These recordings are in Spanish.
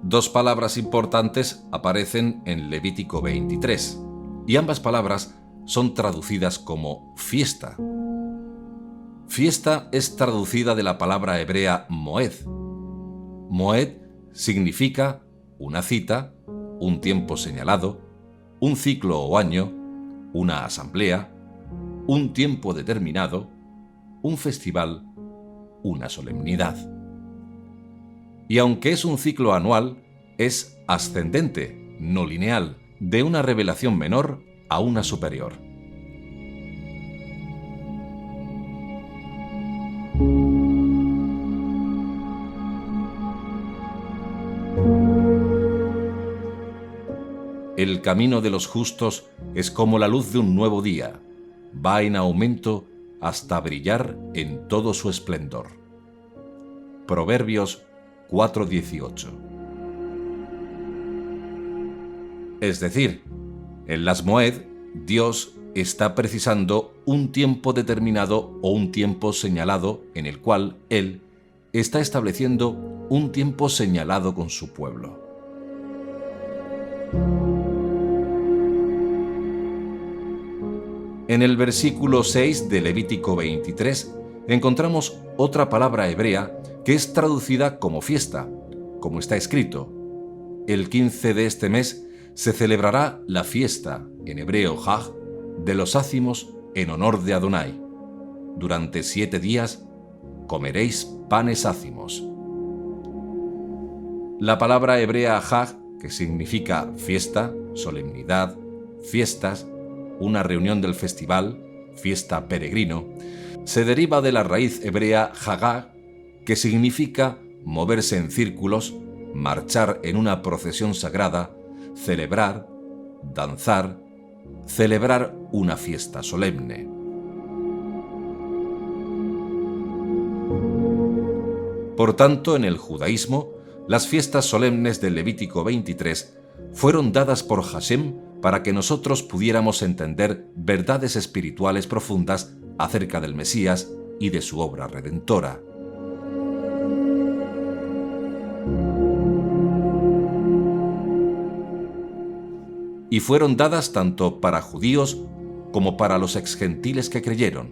Dos palabras importantes aparecen en Levítico 23, y ambas palabras son traducidas como fiesta. Fiesta es traducida de la palabra hebrea moed. Moed significa una cita, un tiempo señalado, un ciclo o año, una asamblea, un tiempo determinado, un festival, una solemnidad. Y aunque es un ciclo anual, es ascendente, no lineal, de una revelación menor a una superior. El camino de los justos es como la luz de un nuevo día, va en aumento hasta brillar en todo su esplendor. Proverbios 4:18. Es decir, en las Moed, Dios está precisando un tiempo determinado o un tiempo señalado en el cual Él está estableciendo un tiempo señalado con su pueblo. En el versículo 6 de Levítico 23 encontramos otra palabra hebrea que es traducida como fiesta, como está escrito: el 15 de este mes se celebrará la fiesta, en hebreo Haj, de los ácimos en honor de Adonai. Durante 7 días comeréis panes ácimos. La palabra hebrea Haj, que significa fiesta, solemnidad, fiestas, una reunión del festival, fiesta peregrino, se deriva de la raíz hebrea Hagá, que significa moverse en círculos, marchar en una procesión sagrada, celebrar, danzar, celebrar una fiesta solemne. Por tanto, en el judaísmo, las fiestas solemnes del Levítico 23 fueron dadas por Hashem para que nosotros pudiéramos entender verdades espirituales profundas acerca del Mesías y de su obra redentora. Y fueron dadas tanto para judíos como para los exgentiles que creyeron.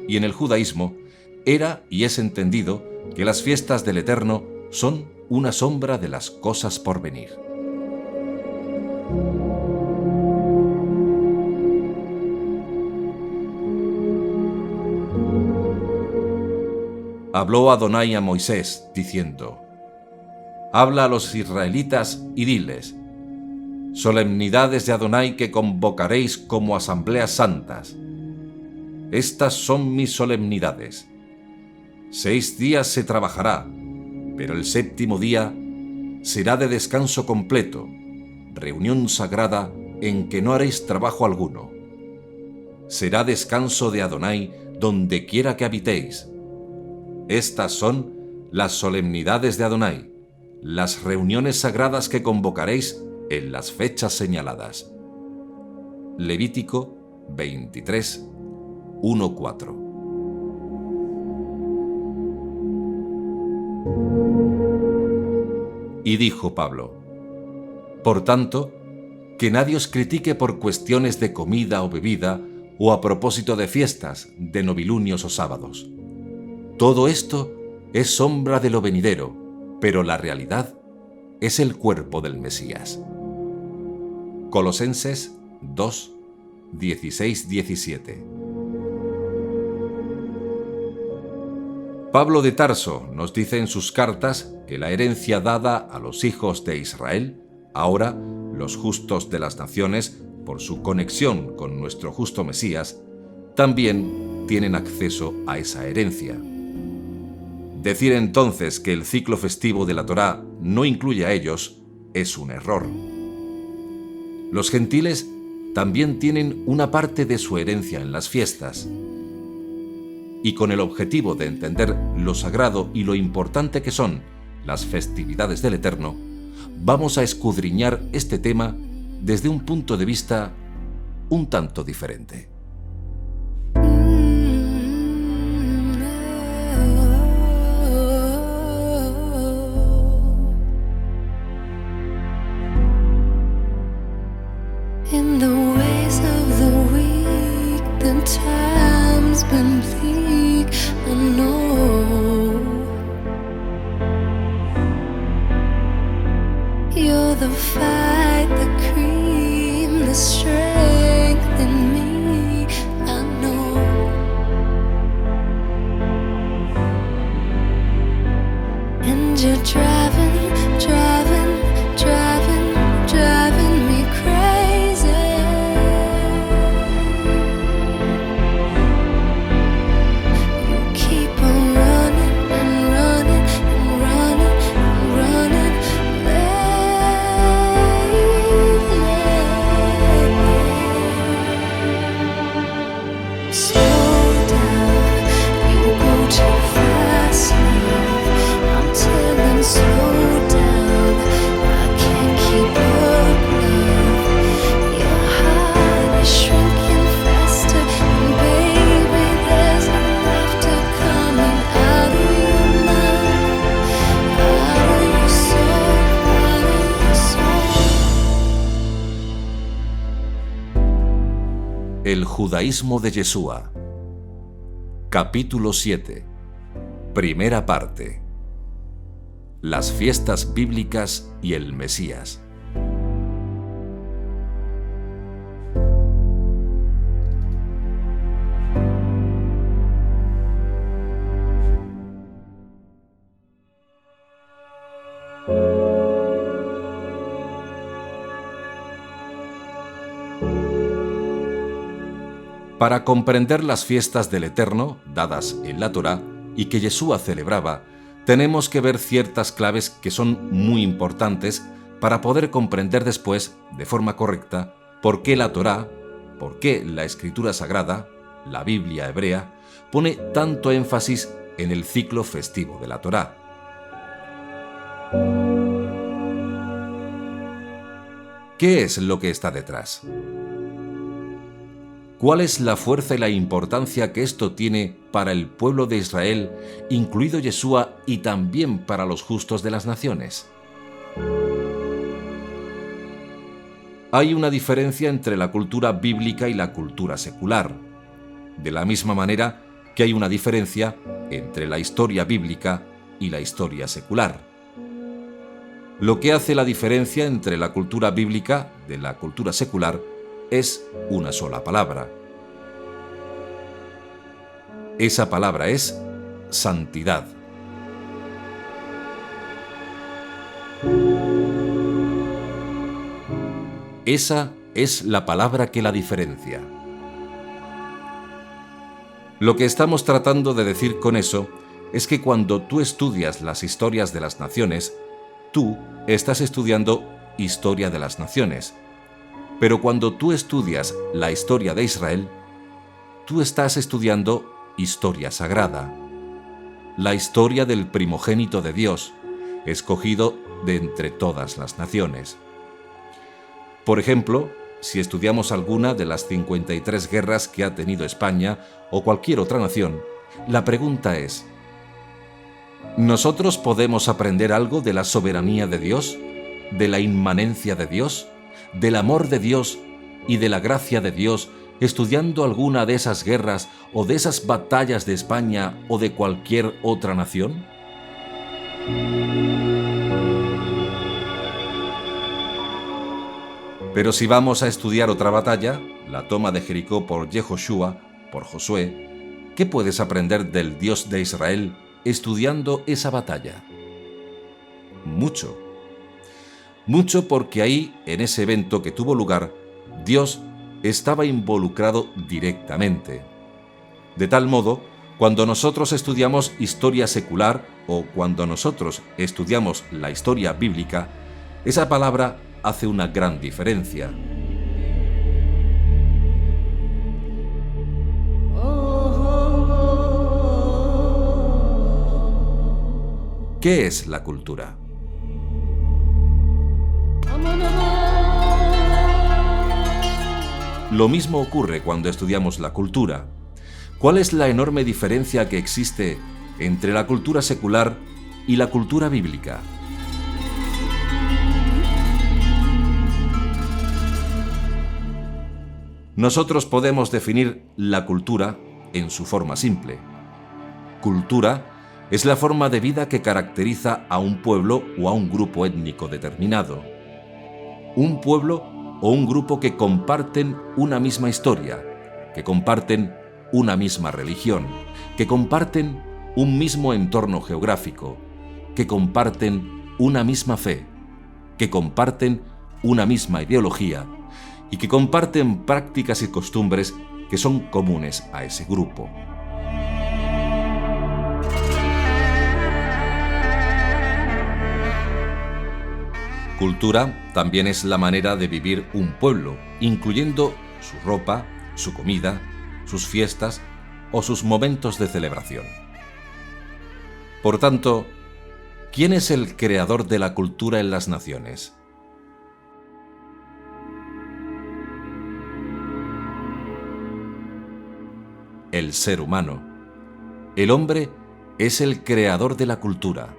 Y en el judaísmo era y es entendido que las fiestas del Eterno son una sombra de las cosas por venir. Habló Adonai a Moisés, diciendo: habla a los israelitas y diles: solemnidades de Adonai que convocaréis como asambleas santas. Estas son mis solemnidades. 6 días se trabajará, pero el 7º día será de descanso completo, reunión sagrada en que no haréis trabajo alguno. Será descanso de Adonai donde quiera que habitéis. Estas son las solemnidades de Adonai, las reuniones sagradas que convocaréis en las fechas señaladas. Levítico 23, 1-4. Y dijo Pablo: por tanto, que nadie os critique por cuestiones de comida o bebida o a propósito de fiestas, de novilunios o sábados. Todo esto es sombra de lo venidero, pero la realidad es el cuerpo del Mesías. Colosenses 2, 16-17. Pablo de Tarso nos dice en sus cartas que la herencia dada a los hijos de Israel, ahora los justos de las naciones, por su conexión con nuestro justo Mesías, también tienen acceso a esa herencia. Decir entonces que el ciclo festivo de la Torá no incluye a ellos es un error. Los gentiles también tienen una parte de su herencia en las fiestas. Y con el objetivo de entender lo sagrado y lo importante que son las festividades del Eterno, vamos a escudriñar este tema desde un punto de vista un tanto diferente. the fight, the cream, the strength in me, I know. And you're driving, driving, driving, driving me crazy. You keep on running and running and running and running lately. Slow down, you go too fast now. I'm telling slow down, I can't keep up now. Your heart is shrinking faster, and baby, there's no laughter coming out of your mouth, out of your soul, out of your soul. El judaísmo de Yeshua. Capítulo 7. Primera parte. Las fiestas bíblicas y el Mesías. Para comprender las fiestas del Eterno, dadas en la Torá, y que Yeshua celebraba, tenemos que ver ciertas claves que son muy importantes para poder comprender después, de forma correcta, por qué la Torá, por qué la Escritura Sagrada, la Biblia hebrea, pone tanto énfasis en el ciclo festivo de la Torá. ¿Qué es lo que está detrás? ¿Cuál es la fuerza y la importancia que esto tiene para el pueblo de Israel, incluido Yeshua, y también para los justos de las naciones? Hay una diferencia entre la cultura bíblica y la cultura secular, de la misma manera que hay una diferencia entre la historia bíblica y la historia secular. Lo que hace la diferencia entre la cultura bíblica de la cultura secular es una sola palabra. Esa palabra es santidad. Esa es la palabra que la diferencia. Lo que estamos tratando de decir con eso es que cuando tú estudias las historias de las naciones, tú estás estudiando historia de las naciones. Pero cuando tú estudias la historia de Israel, tú estás estudiando historia sagrada, la historia del primogénito de Dios, escogido de entre todas las naciones. Por ejemplo, si estudiamos alguna de las 53 guerras que ha tenido España o cualquier otra nación, la pregunta es: ¿nosotros podemos aprender algo de la soberanía de Dios, de la inmanencia de Dios, del amor de Dios y de la gracia de Dios, estudiando alguna de esas guerras o de esas batallas de España o de cualquier otra nación? Pero si vamos a estudiar otra batalla, la toma de Jericó por Yehoshua, por Josué, ¿qué puedes aprender del Dios de Israel estudiando esa batalla? Mucho. Mucho, porque ahí, en ese evento que tuvo lugar, Dios estaba involucrado directamente. De tal modo, cuando nosotros estudiamos historia secular o cuando nosotros estudiamos la historia bíblica, esa palabra hace una gran diferencia. ¿Qué es la cultura? Lo mismo ocurre cuando estudiamos la cultura. ¿Cuál es la enorme diferencia que existe entre la cultura secular y la cultura bíblica? Nosotros podemos definir la cultura en su forma simple. Cultura es la forma de vida que caracteriza a un pueblo o a un grupo étnico determinado. un pueblo o un grupo que comparten una misma historia, que comparten una misma religión, que comparten un mismo entorno geográfico, que comparten una misma fe, que comparten una misma ideología y que comparten prácticas y costumbres que son comunes a ese grupo. Cultura también es la manera de vivir un pueblo, incluyendo su ropa, su comida, sus fiestas o sus momentos de celebración. Por tanto, ¿quién es el creador de la cultura en las naciones? El ser humano. El hombre es el creador de la cultura.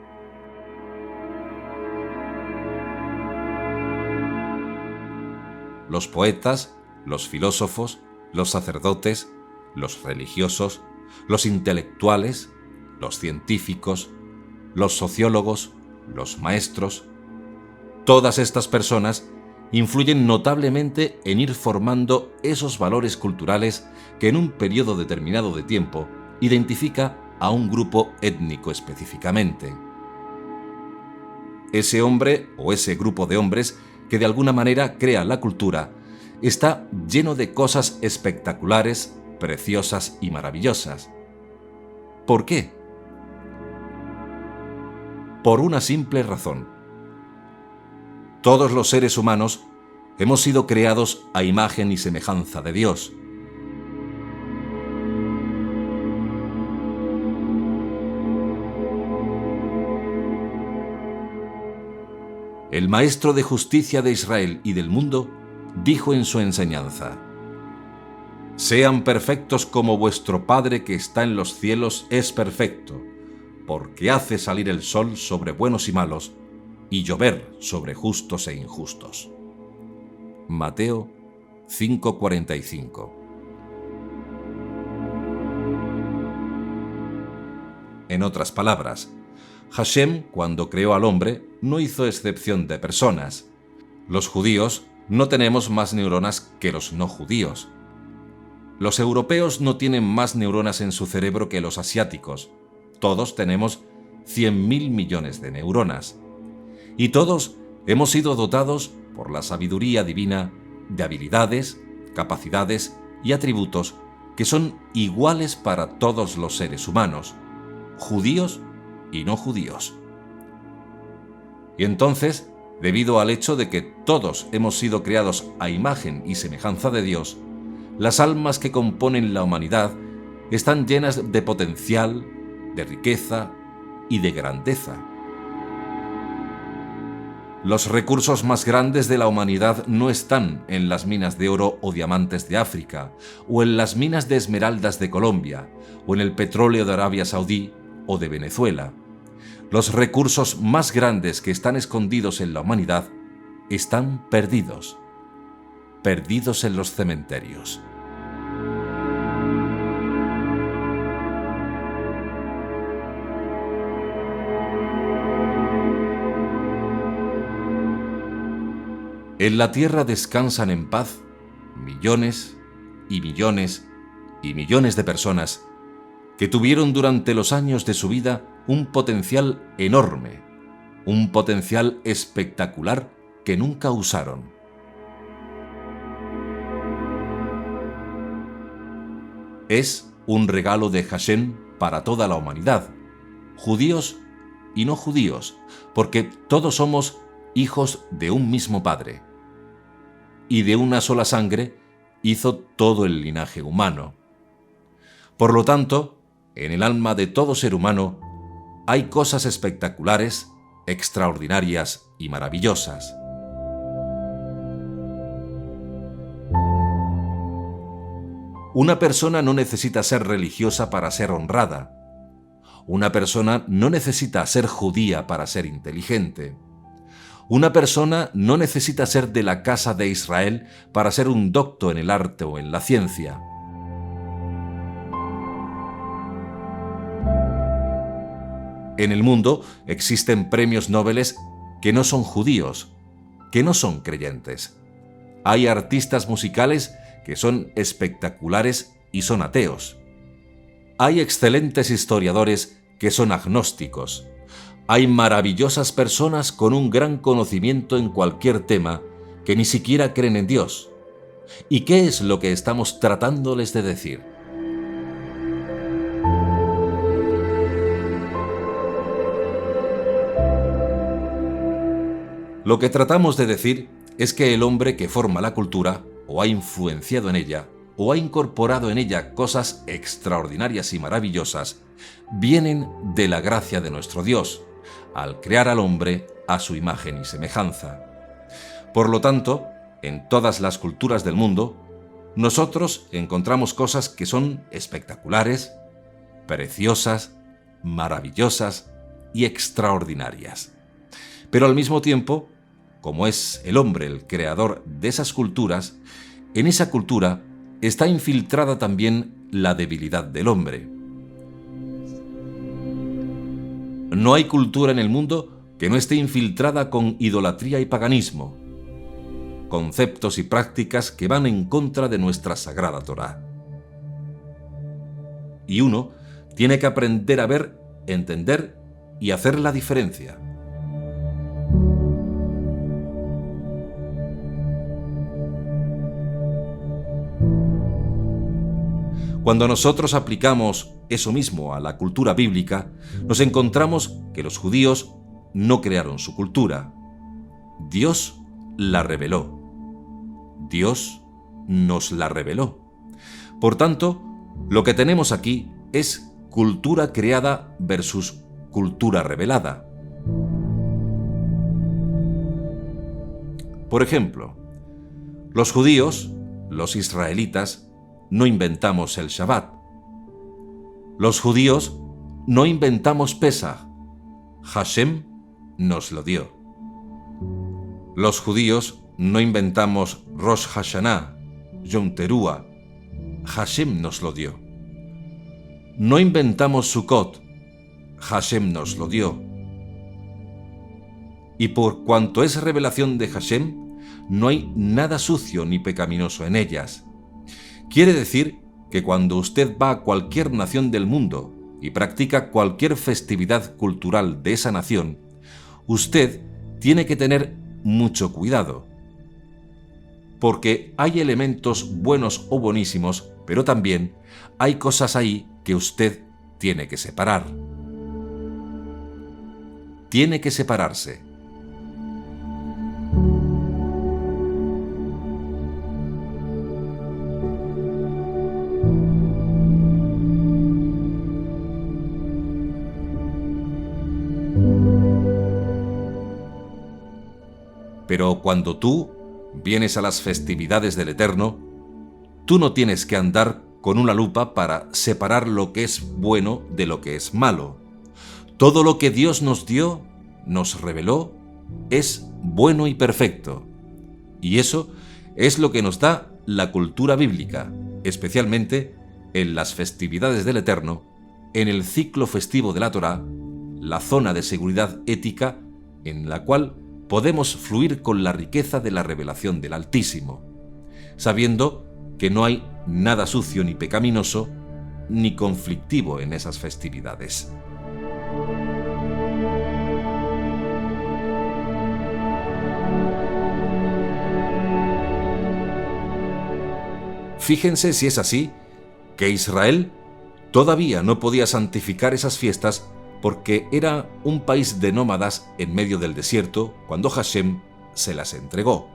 Los poetas, los filósofos, los sacerdotes, los religiosos, los intelectuales, los científicos, los sociólogos, los maestros, todas estas personas influyen notablemente en ir formando esos valores culturales que en un periodo determinado de tiempo identifica a un grupo étnico específicamente. Ese hombre o ese grupo de hombres que de alguna manera crea la cultura está lleno de cosas espectaculares, preciosas y maravillosas. ¿Por qué? Por una simple razón. Todos los seres humanos hemos sido creados a imagen y semejanza de Dios. El Maestro de Justicia de Israel y del mundo dijo en su enseñanza: «Sean perfectos como vuestro Padre que está en los cielos es perfecto, porque hace salir el sol sobre buenos y malos, y llover sobre justos e injustos». Mateo 5:45. En otras palabras, Hashem, cuando creó al hombre, no hizo excepción de personas. Los judíos no tenemos más neuronas que los no judíos. Los europeos no tienen más neuronas en su cerebro que los asiáticos. Todos tenemos 100.000 millones de neuronas. Y todos hemos sido dotados, por la sabiduría divina, de habilidades, capacidades y atributos que son iguales para todos los seres humanos, judíos y no judíos. Y entonces, debido al hecho de que todos hemos sido creados a imagen y semejanza de Dios, las almas que componen la humanidad están llenas de potencial, de riqueza y de grandeza. Los recursos más grandes de la humanidad no están en las minas de oro o diamantes de África, o en las minas de esmeraldas de Colombia, o en el petróleo de Arabia Saudí o de Venezuela. Los recursos más grandes que están escondidos en la humanidad están perdidos, perdidos en los cementerios. En la tierra descansan en paz millones y millones y millones de personas que tuvieron durante los años de su vida un potencial enorme, un potencial espectacular que nunca usaron. Es un regalo de Hashem para toda la humanidad, judíos y no judíos, porque todos somos hijos de un mismo Padre. Y de una sola sangre hizo todo el linaje humano. Por lo tanto, en el alma de todo ser humano hay cosas espectaculares, extraordinarias y maravillosas. Una persona no necesita ser religiosa para ser honrada. Una persona no necesita ser judía para ser inteligente. Una persona no necesita ser de la casa de Israel para ser un docto en el arte o en la ciencia. En el mundo existen premios Nobel que no son judíos, que no son creyentes. Hay artistas musicales que son espectaculares y son ateos. Hay excelentes historiadores que son agnósticos. Hay maravillosas personas con un gran conocimiento en cualquier tema que ni siquiera creen en Dios. ¿Y qué es lo que estamos tratándoles de decir? Lo que tratamos de decir es que el hombre que forma la cultura, o ha influenciado en ella, o ha incorporado en ella cosas extraordinarias y maravillosas, vienen de la gracia de nuestro Dios, al crear al hombre a su imagen y semejanza. Por lo tanto, en todas las culturas del mundo, nosotros encontramos cosas que son espectaculares, preciosas, maravillosas y extraordinarias. Pero al mismo tiempo, como es el hombre el creador de esas culturas, en esa cultura está infiltrada también la debilidad del hombre. No hay cultura en el mundo que no esté infiltrada con idolatría y paganismo, conceptos y prácticas que van en contra de nuestra sagrada Torá. Y uno tiene que aprender a ver, entender y hacer la diferencia. Cuando nosotros aplicamos eso mismo a la cultura bíblica, nos encontramos que los judíos no crearon su cultura. Dios la reveló. Dios nos la reveló. Por tanto, lo que tenemos aquí es cultura creada versus cultura revelada. Por ejemplo, los judíos, los israelitas, no inventamos el Shabbat. Los judíos no inventamos Pesaj. Hashem nos lo dio. Los judíos no inventamos Rosh Hashanah, Yom Teruah. Hashem nos lo dio. No inventamos Sukkot. Hashem nos lo dio. Y por cuanto es revelación de Hashem, no hay nada sucio ni pecaminoso en ellas. Quiere decir que cuando usted va a cualquier nación del mundo y practica cualquier festividad cultural de esa nación, usted tiene que tener mucho cuidado. Porque hay elementos buenos o buenísimos, pero también hay cosas ahí que usted tiene que separar. Tiene que separarse. Pero cuando tú vienes a las festividades del Eterno, tú no tienes que andar con una lupa para separar lo que es bueno de lo que es malo. Todo lo que Dios nos dio, nos reveló, es bueno y perfecto. Y eso es lo que nos da la cultura bíblica, especialmente en las festividades del Eterno, en el ciclo festivo de la Torá, la zona de seguridad ética en la cual podemos fluir con la riqueza de la revelación del Altísimo, sabiendo que no hay nada sucio ni pecaminoso ni conflictivo en esas festividades. Fíjense si es así, que Israel todavía no podía santificar esas fiestas porque era un país de nómadas en medio del desierto cuando Hashem se las entregó.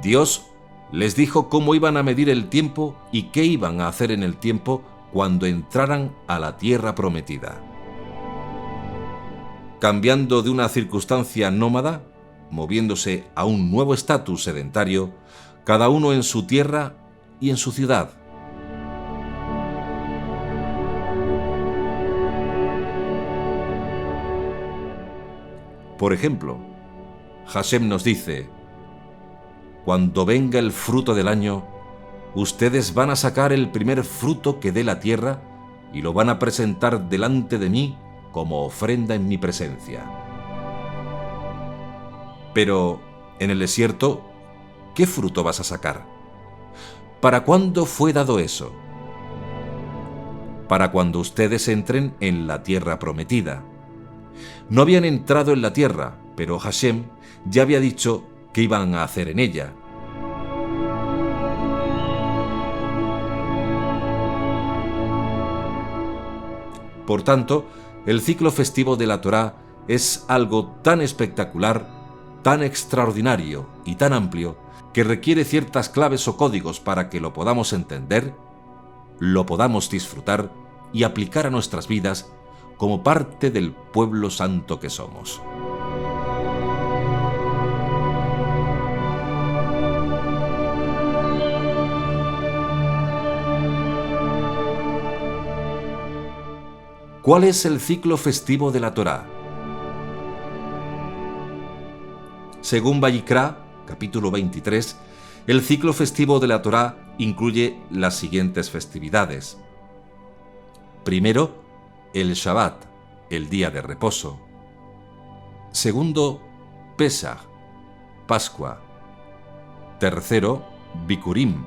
Dios les dijo cómo iban a medir el tiempo y qué iban a hacer en el tiempo cuando entraran a la tierra prometida. Cambiando de una circunstancia nómada, moviéndose a un nuevo estatus sedentario, cada uno en su tierra y en su ciudad. Por ejemplo, Hashem nos dice: cuando venga el fruto del año, ustedes van a sacar el primer fruto que dé la tierra y lo van a presentar delante de mí como ofrenda en mi presencia. Pero, en el desierto, ¿qué fruto vas a sacar? ¿Para cuándo fue dado eso? Para cuando ustedes entren en la tierra prometida. No habían entrado en la tierra, pero Hashem ya había dicho qué iban a hacer en ella. Por tanto, el ciclo festivo de la Torá es algo tan espectacular, tan extraordinario y tan amplio que requiere ciertas claves o códigos para que lo podamos entender, lo podamos disfrutar y aplicar a nuestras vidas como parte del pueblo santo que somos. ¿Cuál es el ciclo festivo de la Torá? Según Vayikra, capítulo 23, el ciclo festivo de la Torá incluye las siguientes festividades. Primero, el Shabbat, el día de reposo. Segundo, Pesach, Pascua. Tercero, Bikurim,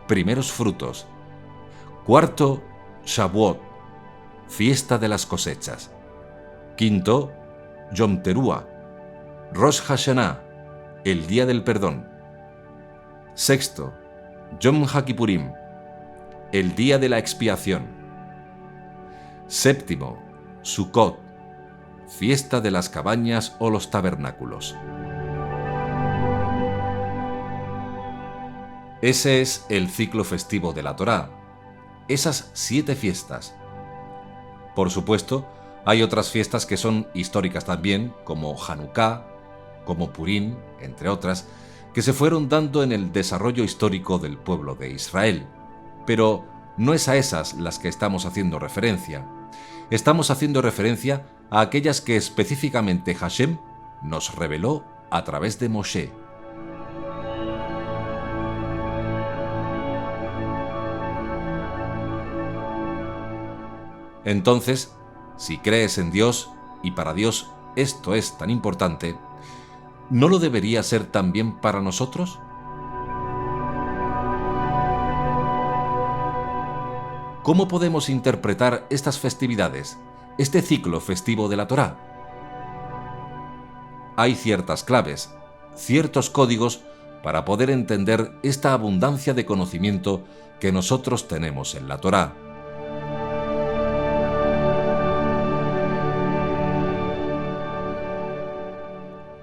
primeros frutos. Cuarto, Shavuot, fiesta de las cosechas. Quinto, Yom Teruah, Rosh Hashanah, el día del perdón. Sexto, Yom HaKippurim, el día de la expiación. Séptimo, Sukkot, fiesta de las cabañas o los tabernáculos. Ese es el ciclo festivo de la Torá, esas 7 fiestas. Por supuesto, hay otras fiestas que son históricas también, como Hanukkah, como Purim, entre otras, que se fueron dando en el desarrollo histórico del pueblo de Israel. Pero no es a esas las que estamos haciendo referencia. Estamos haciendo referencia a aquellas que específicamente Hashem nos reveló a través de Moshe. Entonces, si crees en Dios, y para Dios esto es tan importante, ¿no lo debería ser también para nosotros? ¿Cómo podemos interpretar estas festividades, este ciclo festivo de la Torá? Hay ciertas claves, ciertos códigos para poder entender esta abundancia de conocimiento que nosotros tenemos en la Torá.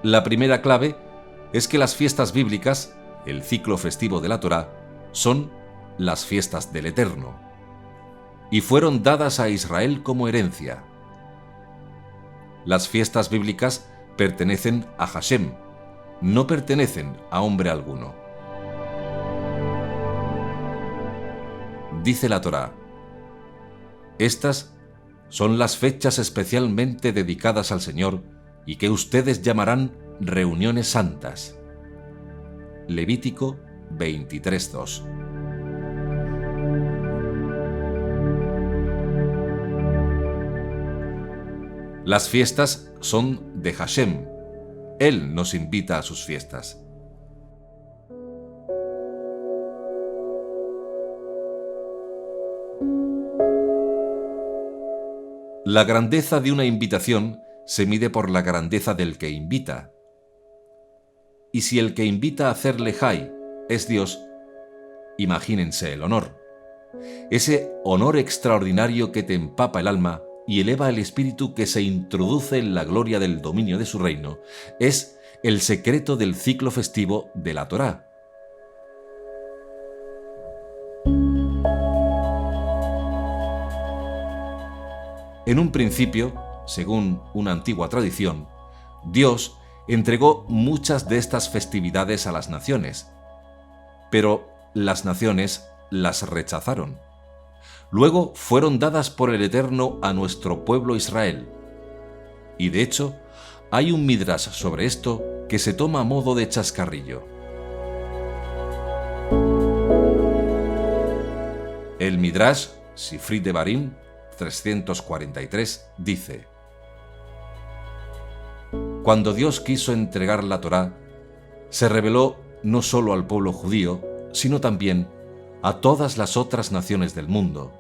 La primera clave es que las fiestas bíblicas, el ciclo festivo de la Torá, son las fiestas del Eterno, y fueron dadas a Israel como herencia. Las fiestas bíblicas pertenecen a Hashem, no pertenecen a hombre alguno. Dice la Torá: estas son las fechas especialmente dedicadas al Señor y que ustedes llamarán reuniones santas. Levítico 23:2. Las fiestas son de Hashem. Él nos invita a sus fiestas. La grandeza de una invitación se mide por la grandeza del que invita. Y si el que invita a hacer lejai es Dios, imagínense el honor. Ese honor extraordinario que te empapa el alma y eleva el espíritu que se introduce en la gloria del dominio de su reino, es el secreto del ciclo festivo de la Torá. En un principio, según una antigua tradición, Dios entregó muchas de estas festividades a las naciones, pero las naciones las rechazaron. Luego fueron dadas por el Eterno a nuestro pueblo Israel. Y de hecho, hay un midrash sobre esto que se toma a modo de chascarrillo. El midrash Sifrit Devarim 343 dice: cuando Dios quiso entregar la Torá, se reveló no solo al pueblo judío, sino también a todas las otras naciones del mundo.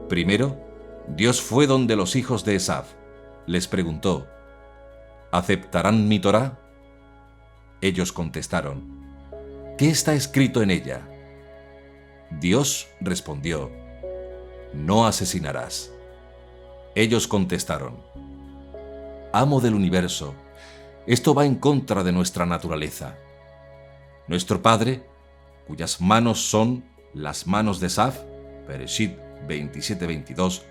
Primero, Dios fue donde los hijos de Esaf. Les preguntó: ¿aceptarán mi Torá? Ellos contestaron: ¿qué está escrito en ella? Dios respondió: no asesinarás. Ellos contestaron: Amo del universo, esto va en contra de nuestra naturaleza. Nuestro padre, cuyas manos son las manos de Esaf, Bereshit 27-22,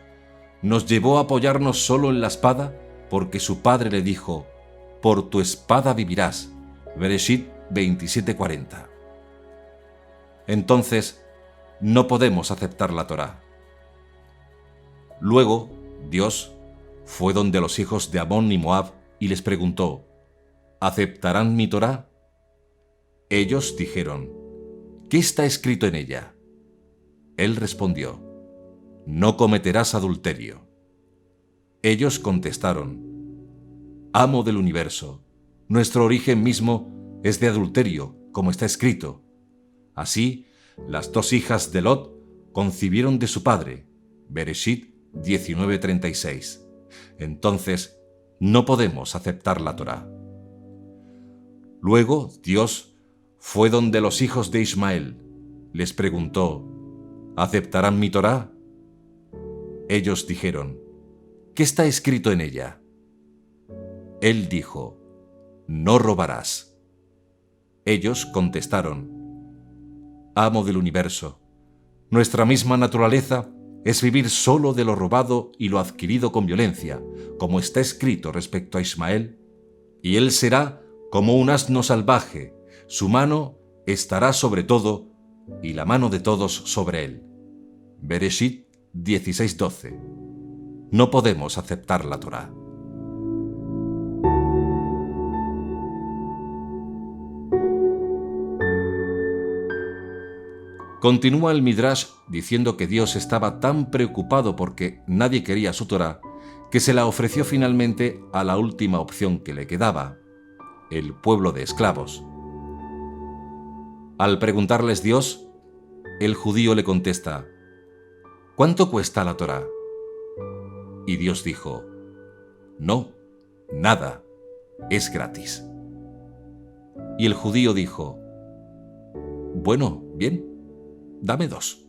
nos llevó a apoyarnos solo en la espada porque su padre le dijo: por tu espada vivirás, Bereshit 27-40. Entonces, no podemos aceptar la Torá. Luego, Dios fue donde los hijos de Amón y Moab y les preguntó: ¿aceptarán mi Torá? Ellos dijeron: ¿qué está escrito en ella? Él respondió: no cometerás adulterio. Ellos contestaron: Amo del universo, nuestro origen mismo es de adulterio, como está escrito. Así, las dos hijas de Lot concibieron de su padre, Bereshit 19:36. Entonces, no podemos aceptar la Torá. Luego, Dios fue donde los hijos de Ismael. Les preguntó: ¿aceptarán mi Torá? Ellos dijeron: ¿qué está escrito en ella? Él dijo: no robarás. Ellos contestaron: Amo del universo, nuestra misma naturaleza es vivir solo de lo robado y lo adquirido con violencia, como está escrito respecto a Ismael, y él será como un asno salvaje, su mano estará sobre todo, y la mano de todos sobre él. Bereshit 16:12. No podemos aceptar la Torá. Continúa el Midrash diciendo que Dios estaba tan preocupado porque nadie quería su Torá, que se la ofreció finalmente a la última opción que le quedaba: el pueblo de esclavos. Al preguntarles Dios, el judío le contesta: ¿cuánto cuesta la Torá? Y Dios dijo: no, nada, es gratis. Y el judío dijo: bueno, bien, dame 2.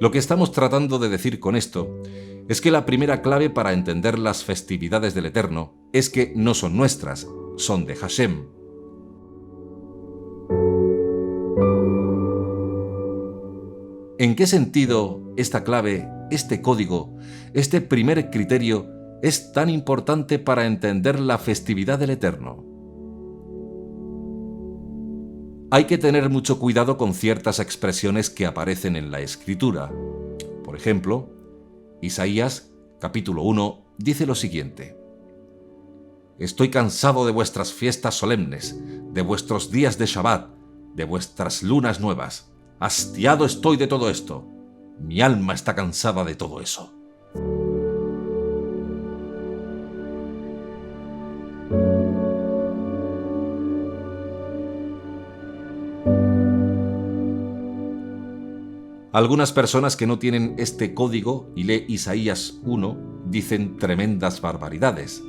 Lo que estamos tratando de decir con esto es que la primera clave para entender las festividades del Eterno es que no son nuestras, son de Hashem. ¿En qué sentido esta clave, este código, este primer criterio es tan importante para entender la festividad del Eterno? Hay que tener mucho cuidado con ciertas expresiones que aparecen en la Escritura. Por ejemplo, Isaías, capítulo 1, dice lo siguiente: Estoy cansado de vuestras fiestas solemnes, de vuestros días de Shabbat, de vuestras lunas nuevas. Hastiado estoy de todo esto. Mi alma está cansada de todo eso. Algunas personas que no tienen este código y leen Isaías 1 dicen tremendas barbaridades.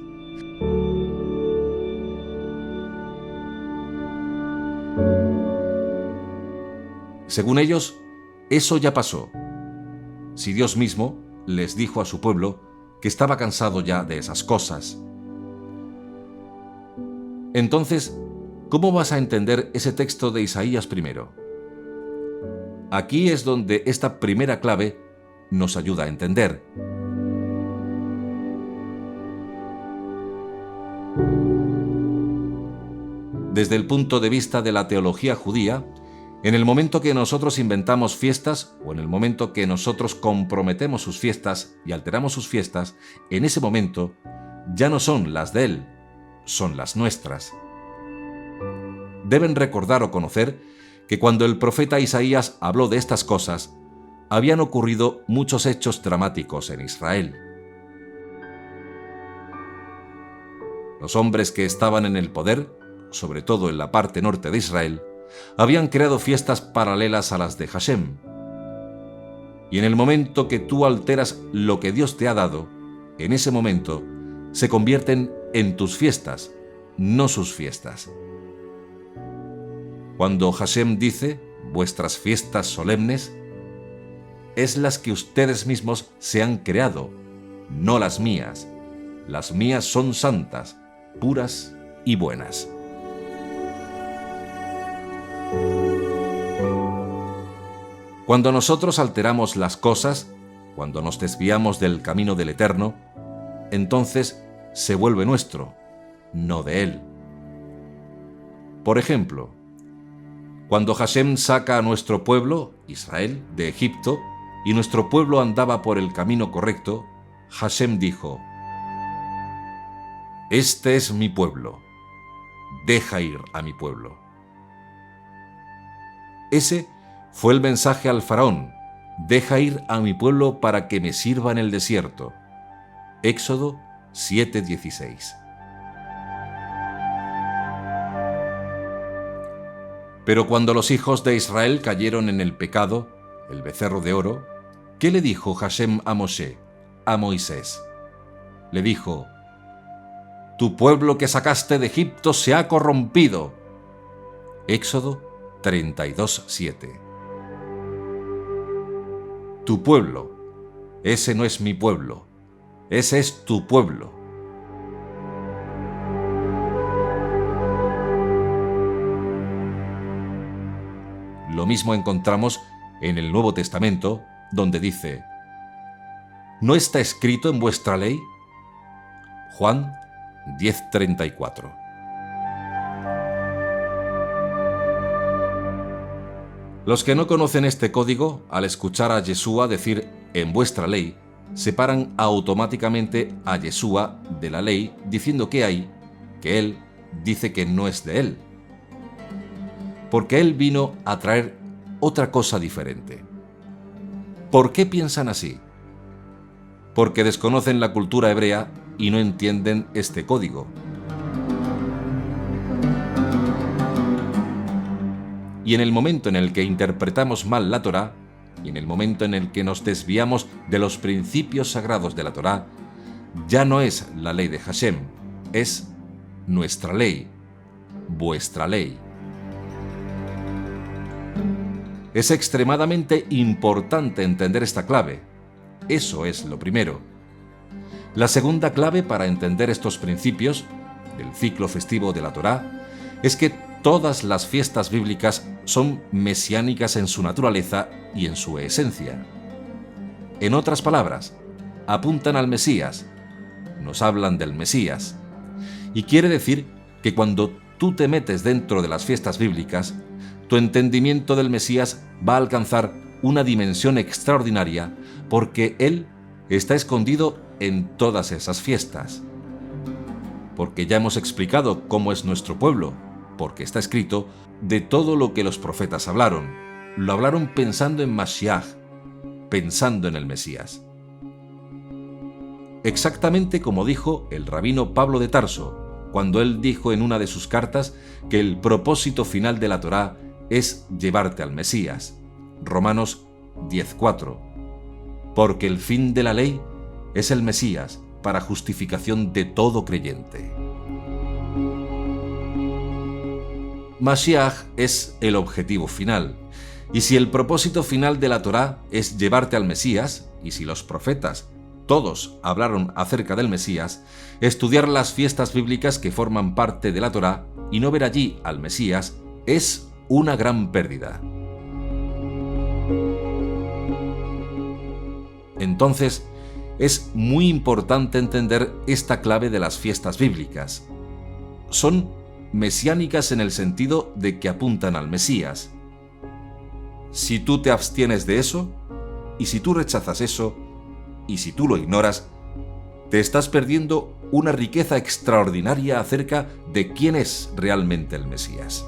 Según ellos, eso ya pasó. Si Dios mismo les dijo a su pueblo que estaba cansado ya de esas cosas. Entonces, ¿cómo vas a entender ese texto de Isaías primero? Aquí es donde esta primera clave nos ayuda a entender. Desde el punto de vista de la teología judía, en el momento que nosotros inventamos fiestas o en el momento que nosotros comprometemos sus fiestas y alteramos sus fiestas, en ese momento ya no son las de Él, son las nuestras. deben recordar o conocer que cuando el profeta Isaías habló de estas cosas, habían ocurrido muchos hechos dramáticos en Israel. Los hombres que estaban en el poder, sobre todo en la parte norte de Israel, habían creado fiestas paralelas a las de Hashem. Y en el momento que tú alteras lo que Dios te ha dado, en ese momento se convierten en tus fiestas, no sus fiestas. Cuando Hashem dice, vuestras fiestas solemnes, es las que ustedes mismos se han creado, no las mías. Las mías son santas, puras y buenas. Cuando nosotros alteramos las cosas, cuando nos desviamos del camino del Eterno, entonces se vuelve nuestro, no de Él. Por ejemplo, cuando Hashem saca a nuestro pueblo, Israel, de Egipto, y nuestro pueblo andaba por el camino correcto, Hashem dijo: este es mi pueblo, deja ir a mi pueblo. Ese fue el mensaje al faraón: deja ir a mi pueblo para que me sirva en el desierto. Éxodo 7:16. Pero cuando los hijos de Israel cayeron en el pecado, el becerro de oro, ¿qué le dijo Hashem a Moshe, a Moisés? Le dijo: tu pueblo que sacaste de Egipto se ha corrompido. Éxodo 32:7. Tu pueblo, ese no es mi pueblo, ese es tu pueblo. Lo mismo encontramos en el Nuevo Testamento, donde dice: ¿no está escrito en vuestra ley? Juan 10:34. Los que no conocen este código, al escuchar a Yeshua decir en vuestra ley, separan automáticamente a Yeshua de la ley, diciendo que él dice que no es de él. Porque él vino a traer otra cosa diferente. ¿Por qué piensan así? Porque desconocen la cultura hebrea y no entienden este código. Y en el momento en el que interpretamos mal la Torá, y en el momento en el que nos desviamos de los principios sagrados de la Torá, ya no es la ley de Hashem, es nuestra ley, vuestra ley. Es extremadamente importante entender esta clave. Eso es lo primero. La segunda clave para entender estos principios del ciclo festivo de la Torá es que todas las fiestas bíblicas son mesiánicas en su naturaleza y en su esencia. En otras palabras, apuntan al Mesías, nos hablan del Mesías. Y quiere decir que cuando tú te metes dentro de las fiestas bíblicas, tu entendimiento del Mesías va a alcanzar una dimensión extraordinaria porque Él está escondido en todas esas fiestas. Porque ya hemos explicado cómo es nuestro pueblo, porque está escrito de todo lo que los profetas hablaron. Lo hablaron pensando en Mashiach, pensando en el Mesías. Exactamente como dijo el rabino Pablo de Tarso, cuando él dijo en una de sus cartas que el propósito final de la Torá es llevarte al Mesías. Romanos 10:4. Porque el fin de la ley es el Mesías para justificación de todo creyente. Mashiach es el objetivo final. Y si el propósito final de la Torá es llevarte al Mesías, y si los profetas todos hablaron acerca del Mesías, estudiar las fiestas bíblicas que forman parte de la Torá y no ver allí al Mesías es una gran pérdida. Entonces, es muy importante entender esta clave de las fiestas bíblicas. Son mesiánicas en el sentido de que apuntan al Mesías. Si tú te abstienes de eso, y si tú rechazas eso, y si tú lo ignoras, te estás perdiendo una riqueza extraordinaria acerca de quién es realmente el Mesías.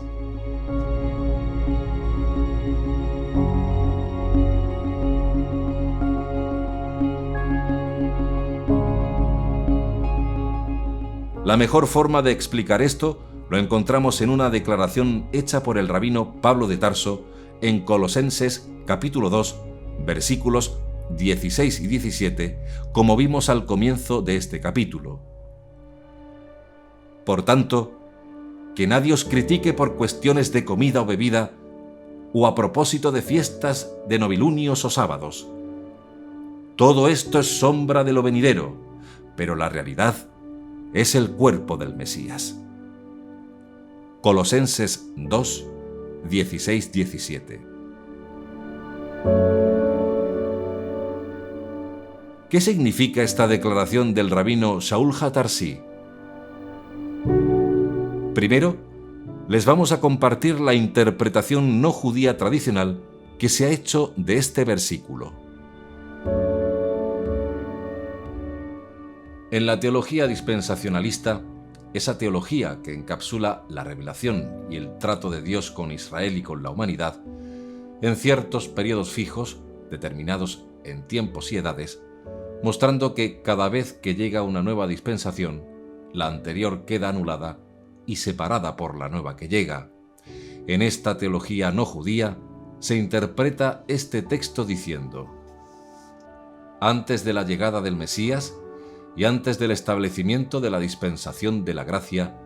La mejor forma de explicar esto lo encontramos en una declaración hecha por el rabino Pablo de Tarso en Colosenses capítulo 2, versículos 16 y 17, como vimos al comienzo de este capítulo. Por tanto, que nadie os critique por cuestiones de comida o bebida, o a propósito de fiestas, de novilunios o sábados. Todo esto es sombra de lo venidero, pero la realidad es el cuerpo del Mesías. Colosenses 2, 16-17. ¿Qué significa esta declaración del rabino Shaul HaTarsi? Primero, les vamos a compartir la interpretación no judía tradicional que se ha hecho de este versículo. En la teología dispensacionalista, esa teología que encapsula la revelación y el trato de Dios con Israel y con la humanidad, en ciertos periodos fijos, determinados en tiempos y edades, mostrando que cada vez que llega una nueva dispensación, la anterior queda anulada y separada por la nueva que llega. En esta teología no judía se interpreta este texto diciendo: antes de la llegada del Mesías y antes del establecimiento de la dispensación de la gracia,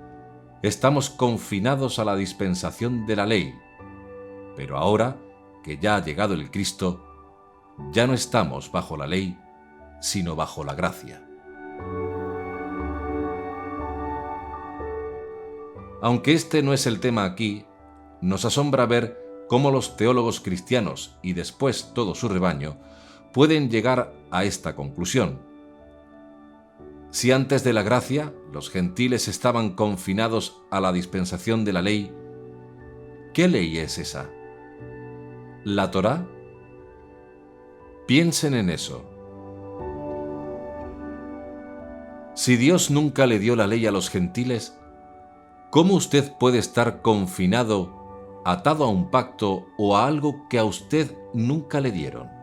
estamos confinados a la dispensación de la ley, pero ahora que ya ha llegado el Cristo, ya no estamos bajo la ley, sino bajo la gracia. Aunque este no es el tema aquí, nos asombra ver cómo los teólogos cristianos y después todo su rebaño pueden llegar a esta conclusión. Si antes de la gracia los gentiles estaban confinados a la dispensación de la ley, ¿qué ley es esa? ¿La Torá? Piensen en eso. Si Dios nunca le dio la ley a los gentiles, ¿cómo usted puede estar confinado, atado a un pacto o a algo que a usted nunca le dieron?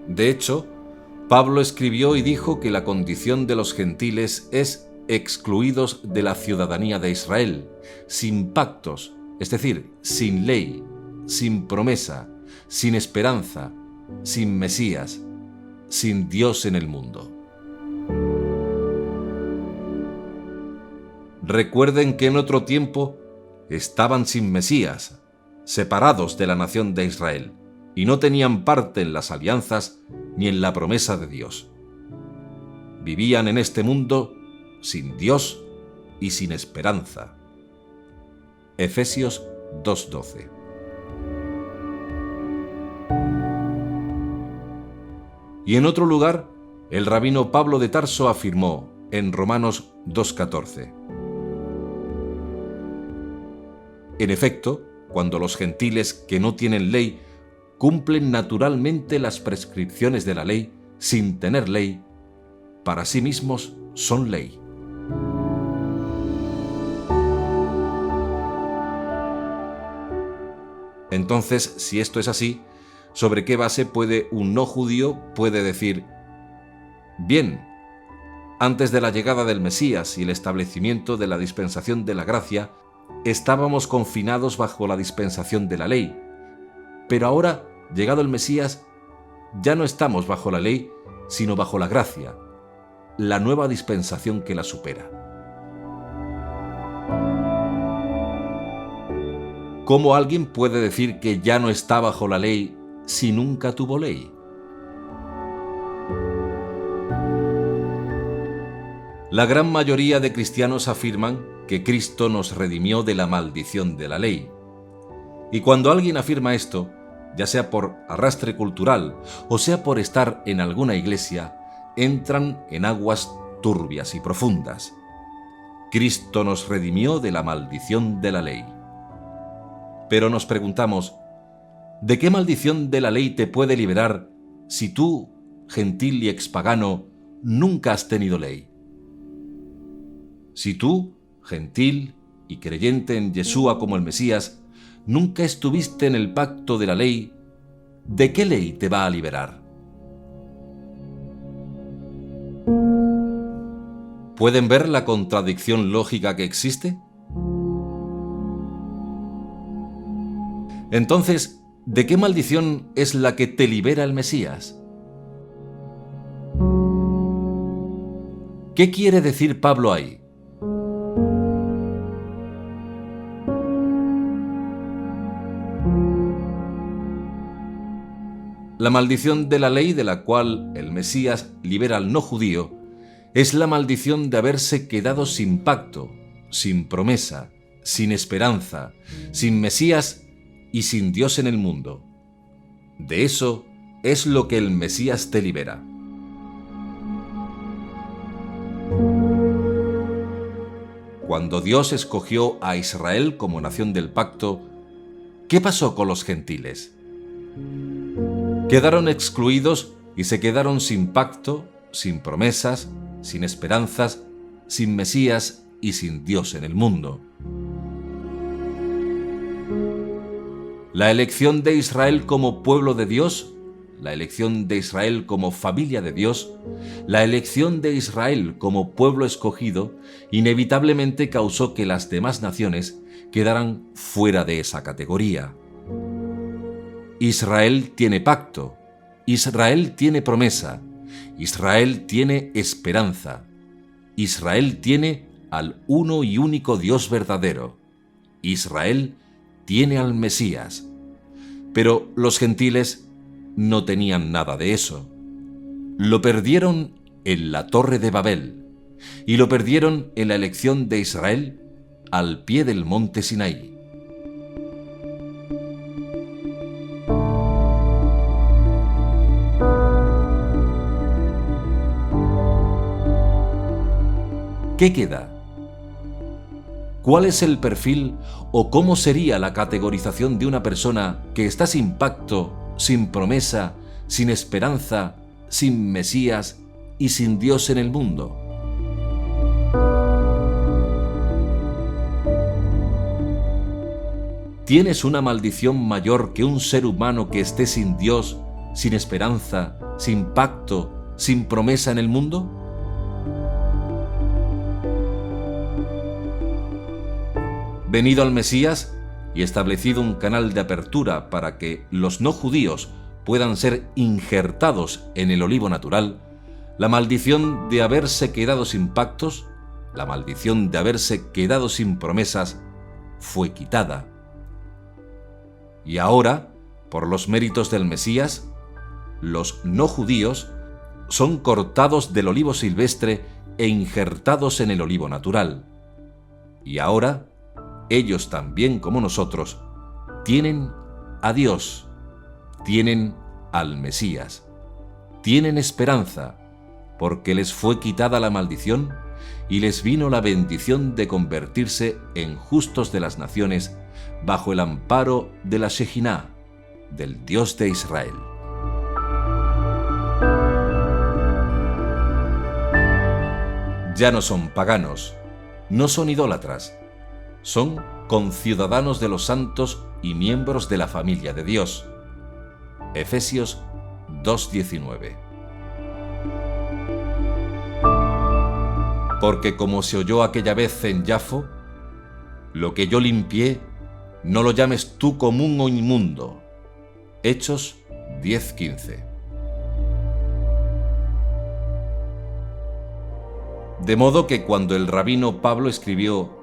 De hecho, Pablo escribió y dijo que la condición de los gentiles es excluidos de la ciudadanía de Israel, sin pactos, es decir, sin ley, sin promesa, sin esperanza, sin Mesías, sin Dios en el mundo. Recuerden que en otro tiempo estaban sin Mesías, separados de la nación de Israel, y no tenían parte en las alianzas ni en la promesa de Dios. Vivían en este mundo sin Dios y sin esperanza. Efesios 2:12. Y en otro lugar, el rabino Pablo de Tarso afirmó en Romanos 2:14: en efecto, cuando los gentiles que no tienen ley cumplen naturalmente las prescripciones de la ley sin tener ley, para sí mismos son ley. Entonces, si esto es así, ¿sobre qué base puede un no judío decir: bien, antes de la llegada del Mesías y el establecimiento de la dispensación de la gracia, estábamos confinados bajo la dispensación de la ley, pero ahora, llegado el Mesías, ya no estamos bajo la ley, sino bajo la gracia, la nueva dispensación que la supera? ¿Cómo alguien puede decir que ya no está bajo la ley si nunca tuvo ley? La gran mayoría de cristianos afirman que Cristo nos redimió de la maldición de la ley. Y cuando alguien afirma esto, ya sea por arrastre cultural o sea por estar en alguna iglesia, entran en aguas turbias y profundas. Cristo nos redimió de la maldición de la ley. Pero nos preguntamos, ¿de qué maldición de la ley te puede liberar si tú, gentil y expagano, nunca has tenido ley? Si tú, gentil y creyente en Yeshua como el Mesías, nunca estuviste en el pacto de la ley, ¿de qué ley te va a liberar? ¿Pueden ver la contradicción lógica que existe? Entonces, ¿de qué maldición es la que te libera el Mesías? ¿Qué quiere decir Pablo ahí? La maldición de la ley de la cual el Mesías libera al no judío es la maldición de haberse quedado sin pacto, sin promesa, sin esperanza, sin Mesías y sin Dios en el mundo. De eso es lo que el Mesías te libera. Cuando Dios escogió a Israel como nación del pacto, ¿qué pasó con los gentiles? Quedaron excluidos y se quedaron sin pacto, sin promesas, sin esperanzas, sin Mesías y sin Dios en el mundo. La elección de Israel como pueblo de Dios, la elección de Israel como familia de Dios, la elección de Israel como pueblo escogido, inevitablemente causó que las demás naciones quedaran fuera de esa categoría. Israel tiene pacto, Israel tiene promesa, Israel tiene esperanza, Israel tiene al uno y único Dios verdadero, Israel tiene al Mesías. Pero los gentiles no tenían nada de eso. Lo perdieron en la Torre de Babel y lo perdieron en la elección de Israel al pie del monte Sinaí. ¿Qué queda? ¿Cuál es el perfil o cómo sería la categorización de una persona que está sin pacto, sin promesa, sin esperanza, sin Mesías y sin Dios en el mundo? ¿Tienes una maldición mayor que un ser humano que esté sin Dios, sin esperanza, sin pacto, sin promesa en el mundo? Venido al Mesías y establecido un canal de apertura para que los no judíos puedan ser injertados en el olivo natural, la maldición de haberse quedado sin pactos, la maldición de haberse quedado sin promesas, fue quitada. Y ahora, por los méritos del Mesías, los no judíos son cortados del olivo silvestre e injertados en el olivo natural. Y ahora, ellos también como nosotros, tienen a Dios, tienen al Mesías, tienen esperanza, porque les fue quitada la maldición y les vino la bendición de convertirse en justos de las naciones bajo el amparo de la Shejiná, del Dios de Israel. Ya no son paganos, no son idólatras, son conciudadanos de los santos y miembros de la familia de Dios. Efesios 2:19. Porque como se oyó aquella vez en Jafo, lo que yo limpié, no lo llames tú común o inmundo. Hechos 10:15. De modo que cuando el rabino Pablo escribió: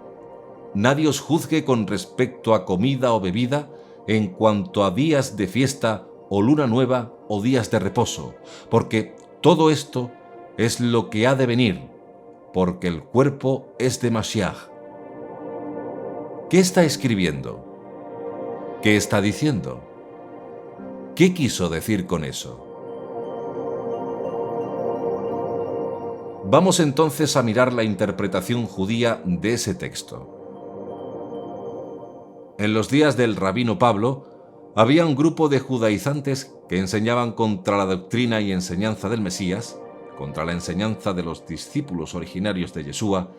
nadie os juzgue con respecto a comida o bebida en cuanto a días de fiesta o luna nueva o días de reposo, porque todo esto es lo que ha de venir, porque el cuerpo es de Mashiach. ¿Qué está escribiendo? ¿Qué está diciendo? ¿Qué quiso decir con eso? Vamos entonces a mirar la interpretación judía de ese texto. En los días del rabino Pablo, había un grupo de judaizantes que enseñaban contra la doctrina y enseñanza del Mesías, contra la enseñanza de los discípulos originarios de Yeshua,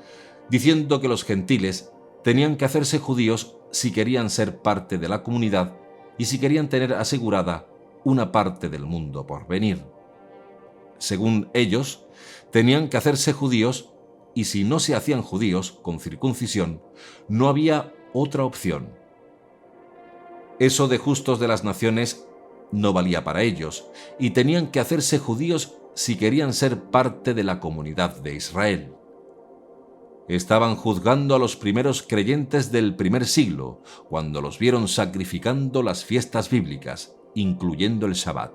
diciendo que los gentiles tenían que hacerse judíos si querían ser parte de la comunidad y si querían tener asegurada una parte del mundo por venir. Según ellos, tenían que hacerse judíos y si no se hacían judíos con circuncisión, no había otra opción. Eso de justos de las naciones no valía para ellos y tenían que hacerse judíos si querían ser parte de la comunidad de Israel. Estaban juzgando a los primeros creyentes del primer siglo, cuando los vieron sacrificando las fiestas bíblicas, incluyendo el Shabbat.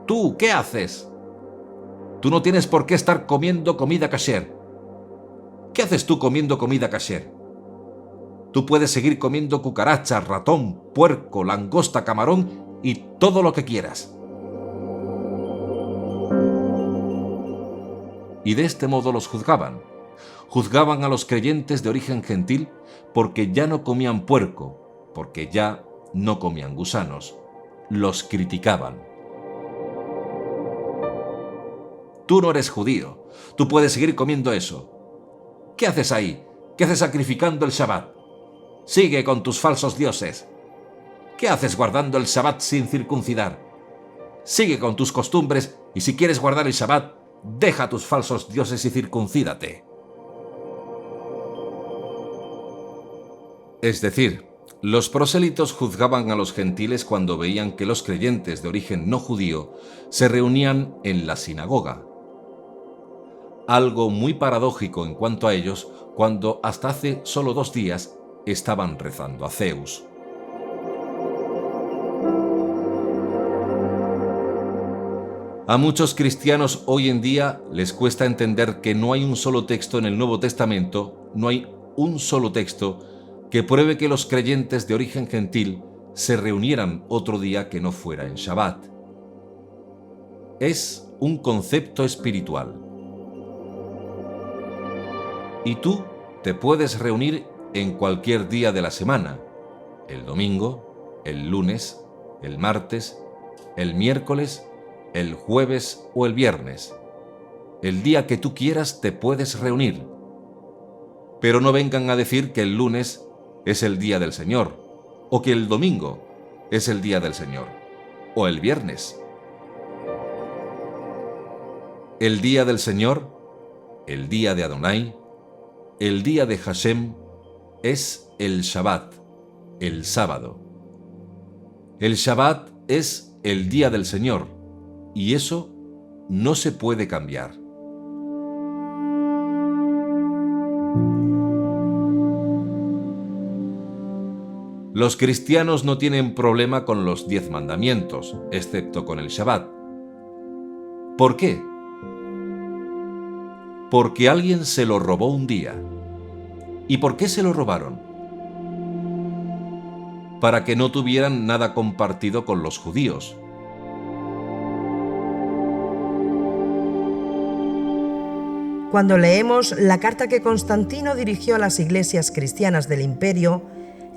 ¿Tú qué haces? Tú no tienes por qué estar comiendo comida kasher. ¿Qué haces tú comiendo comida kasher? Tú puedes seguir comiendo cucaracha, ratón, puerco, langosta, camarón y todo lo que quieras. Y de este modo los juzgaban. Juzgaban a los creyentes de origen gentil porque ya no comían puerco, porque ya no comían gusanos. Los criticaban. Tú no eres judío. Tú puedes seguir comiendo eso. ¿Qué haces ahí? ¿Qué haces sacrificando el Shabbat? Sigue con tus falsos dioses. ¿Qué haces guardando el Shabbat sin circuncidar? Sigue con tus costumbres y si quieres guardar el Shabbat, deja tus falsos dioses y circuncídate. Es decir, los prosélitos juzgaban a los gentiles cuando veían que los creyentes de origen no judío se reunían en la sinagoga. Algo muy paradójico en cuanto a ellos cuando hasta hace solo 2 días estaban rezando a Zeus. A muchos cristianos hoy en día les cuesta entender que no hay un solo texto en el Nuevo Testamento, no hay un solo texto que pruebe que los creyentes de origen gentil se reunieran otro día que no fuera en Shabbat. Es un concepto espiritual. Y tú te puedes reunir en cualquier día de la semana, el domingo, el lunes, el martes, el miércoles, el jueves o el viernes. El día que tú quieras te puedes reunir. Pero no vengan a decir que el lunes es el día del Señor, o que el domingo es el día del Señor, o el viernes. El día del Señor, el día de Adonai, el día de Hashem, es el Shabbat, el sábado. El Shabbat es el día del Señor, y eso no se puede cambiar. Los cristianos no tienen problema con los 10 mandamientos, excepto con el Shabbat. ¿Por qué? Porque alguien se lo robó un día. ¿Y por qué se lo robaron? Para que no tuvieran nada compartido con los judíos. Cuando leemos la carta que Constantino dirigió a las iglesias cristianas del imperio,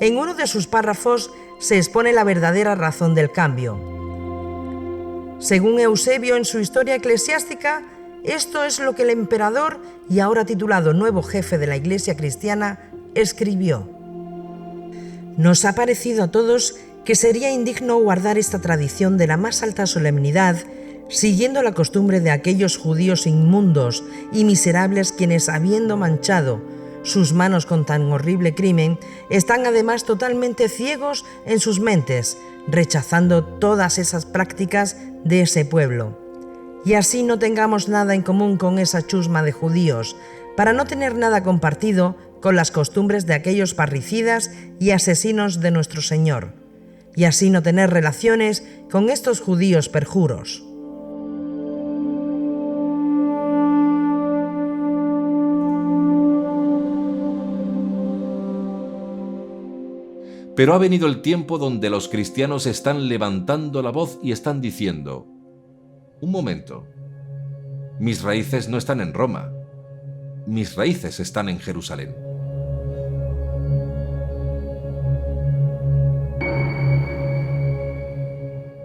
en uno de sus párrafos se expone la verdadera razón del cambio. Según Eusebio en su Historia Eclesiástica, esto es lo que el emperador, y ahora titulado nuevo jefe de la Iglesia cristiana, escribió: Nos ha parecido a todos que sería indigno guardar esta tradición de la más alta solemnidad, siguiendo la costumbre de aquellos judíos inmundos y miserables quienes, habiendo manchado sus manos con tan horrible crimen, están además totalmente ciegos en sus mentes, rechazando todas esas prácticas de ese pueblo. Y así no tengamos nada en común con esa chusma de judíos, para no tener nada compartido con las costumbres de aquellos parricidas y asesinos de nuestro Señor, y así no tener relaciones con estos judíos perjuros. Pero ha venido el tiempo donde los cristianos están levantando la voz y están diciendo: un momento, mis raíces no están en Roma, mis raíces están en Jerusalén.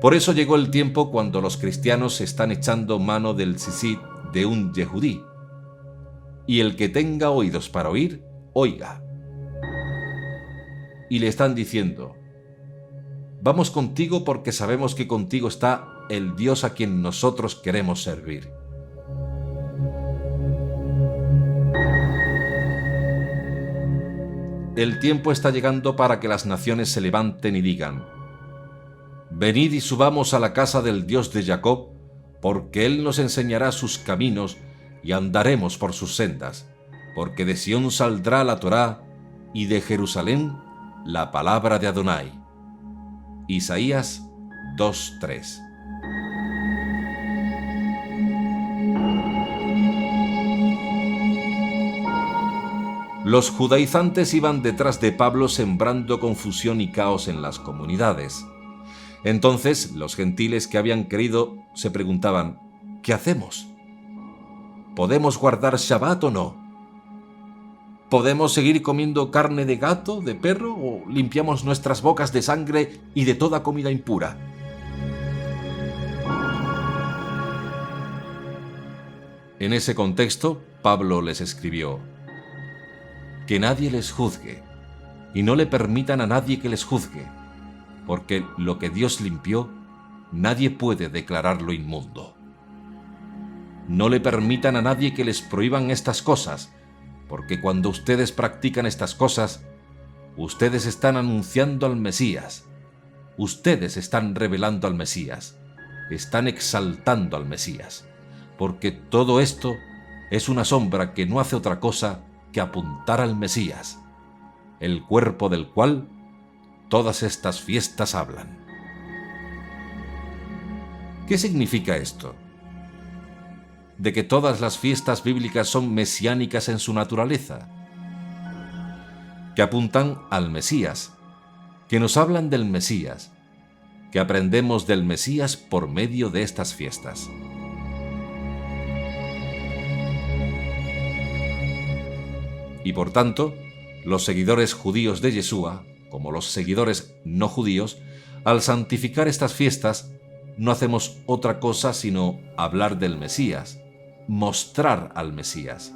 Por eso llegó el tiempo cuando los cristianos están echando mano del tzitzit de un yehudí. Y el que tenga oídos para oír, oiga. Y le están diciendo: vamos contigo porque sabemos que contigo está el Dios a quien nosotros queremos servir. El tiempo está llegando para que las naciones se levanten y digan: venid y subamos a la casa del Dios de Jacob, porque Él nos enseñará sus caminos y andaremos por sus sendas, porque de Sión saldrá la Torá y de Jerusalén la palabra de Adonai. Isaías 2:3. Los judaizantes iban detrás de Pablo sembrando confusión y caos en las comunidades. Entonces los gentiles que habían creído se preguntaban: ¿qué hacemos? ¿Podemos guardar Shabbat o no? ¿Podemos seguir comiendo carne de gato, de perro, o limpiamos nuestras bocas de sangre y de toda comida impura? En ese contexto, Pablo les escribió: que nadie les juzgue, y no le permitan a nadie que les juzgue, porque lo que Dios limpió, nadie puede declararlo inmundo. No le permitan a nadie que les prohíban estas cosas, porque cuando ustedes practican estas cosas, ustedes están anunciando al Mesías, ustedes están revelando al Mesías, están exaltando al Mesías, porque todo esto es una sombra que no hace otra cosa que apuntar al Mesías, el cuerpo del cual todas estas fiestas hablan. ¿Qué significa esto? ¿De que todas las fiestas bíblicas son mesiánicas en su naturaleza? Que apuntan al Mesías, que nos hablan del Mesías, que aprendemos del Mesías por medio de estas fiestas. Y por tanto, los seguidores judíos de Yeshua, como los seguidores no judíos, al santificar estas fiestas, no hacemos otra cosa sino hablar del Mesías, mostrar al Mesías.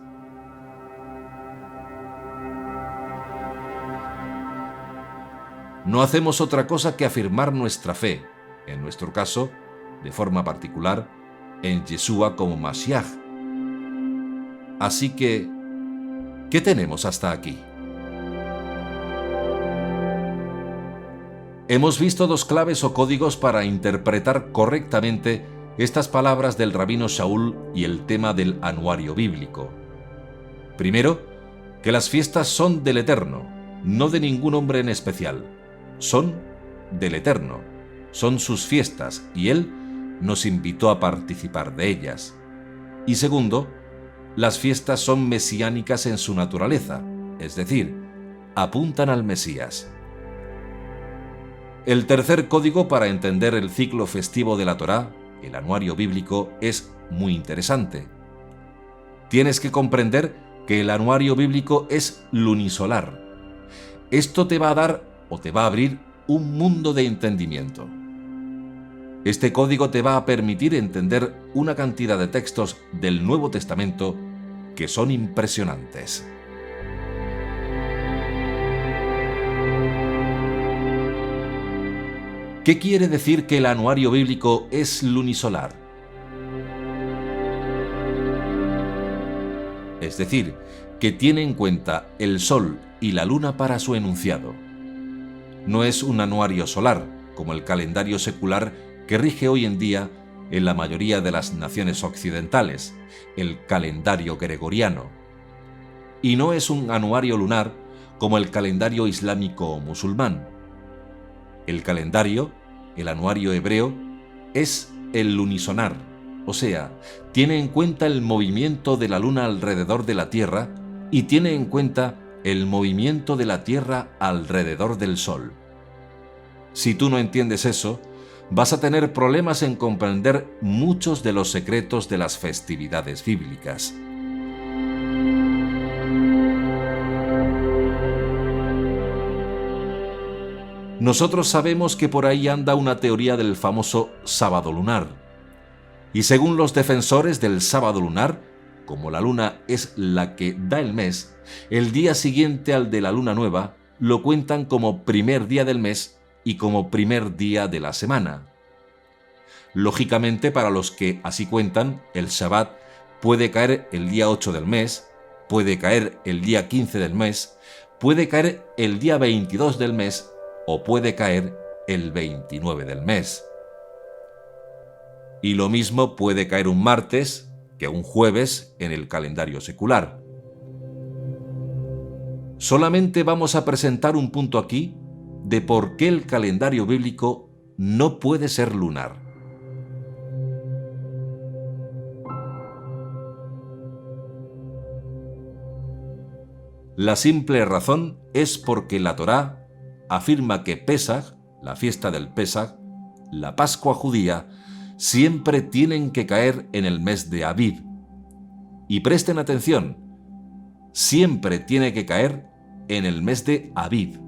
No hacemos otra cosa que afirmar nuestra fe, en nuestro caso, de forma particular, en Yeshua como Mashiach. Así que, ¿qué tenemos hasta aquí? Hemos visto dos claves o códigos para interpretar correctamente estas palabras del rabino Shaul y el tema del anuario bíblico. Primero, que las fiestas son del Eterno, no de ningún hombre en especial. Son del Eterno, son sus fiestas y Él nos invitó a participar de ellas. Y segundo, las fiestas son mesiánicas en su naturaleza, es decir, apuntan al Mesías. El tercer código para entender el ciclo festivo de la Torá, el anuario bíblico, es muy interesante. Tienes que comprender que el anuario bíblico es lunisolar. Esto te va a dar o te va a abrir un mundo de entendimiento. Este código te va a permitir entender una cantidad de textos del Nuevo Testamento que son impresionantes. ¿Qué quiere decir que el anuario bíblico es lunisolar? Es decir, que tiene en cuenta el sol y la luna para su enunciado. No es un anuario solar, como el calendario secular que rige hoy en día en la mayoría de las naciones occidentales, el calendario gregoriano. Y no es un anuario lunar como el calendario islámico o musulmán. El calendario, el anuario hebreo, es el lunisolar, o sea, tiene en cuenta el movimiento de la luna alrededor de la Tierra y tiene en cuenta el movimiento de la Tierra alrededor del Sol. Si tú no entiendes eso, vas a tener problemas en comprender muchos de los secretos de las festividades bíblicas. Nosotros sabemos que por ahí anda una teoría del famoso sábado lunar. Y según los defensores del sábado lunar, como la luna es la que da el mes, el día siguiente al de la luna nueva lo cuentan como primer día del mes y como primer día de la semana. Lógicamente, para los que así cuentan, el Shabbat puede caer el día 8 del mes, puede caer el día 15 del mes, puede caer el día 22 del mes o puede caer el 29 del mes. Y lo mismo puede caer un martes que un jueves en el calendario secular. Solamente vamos a presentar un punto aquí de por qué el calendario bíblico no puede ser lunar. La simple razón es porque la Torá afirma que Pesaj, la fiesta del Pesaj, la Pascua judía, siempre tienen que caer en el mes de Aviv. Y presten atención, siempre tiene que caer en el mes de Aviv.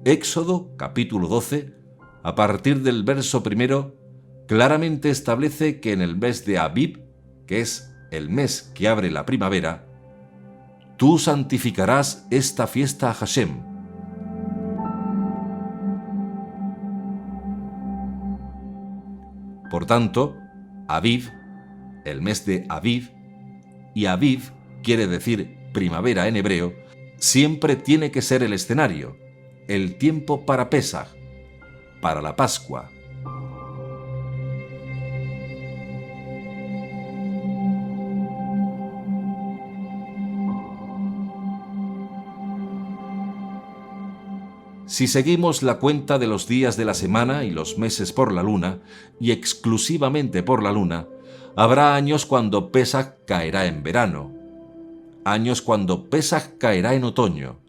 Éxodo, capítulo 12, a partir del verso 1, claramente establece que en el mes de Aviv, que es el mes que abre la primavera, tú santificarás esta fiesta a Hashem. Por tanto, Aviv, el mes de Aviv, y Aviv quiere decir primavera en hebreo, siempre tiene que ser el escenario, el tiempo para Pesaj, para la Pascua. Si seguimos la cuenta de los días de la semana y los meses por la luna, y exclusivamente por la luna, habrá años cuando Pesaj caerá en verano, años cuando Pesaj caerá en otoño,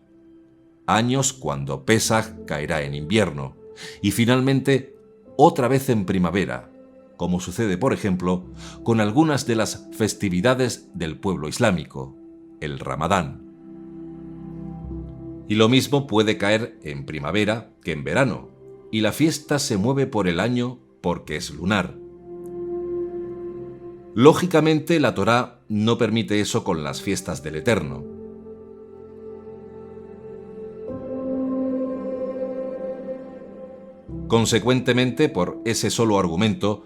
años cuando Pesaj caerá en invierno, y finalmente otra vez en primavera, como sucede, por ejemplo, con algunas de las festividades del pueblo islámico, el Ramadán. Y lo mismo puede caer en primavera que en verano, y la fiesta se mueve por el año porque es lunar. Lógicamente, la Torá no permite eso con las fiestas del Eterno. Consecuentemente, por ese solo argumento,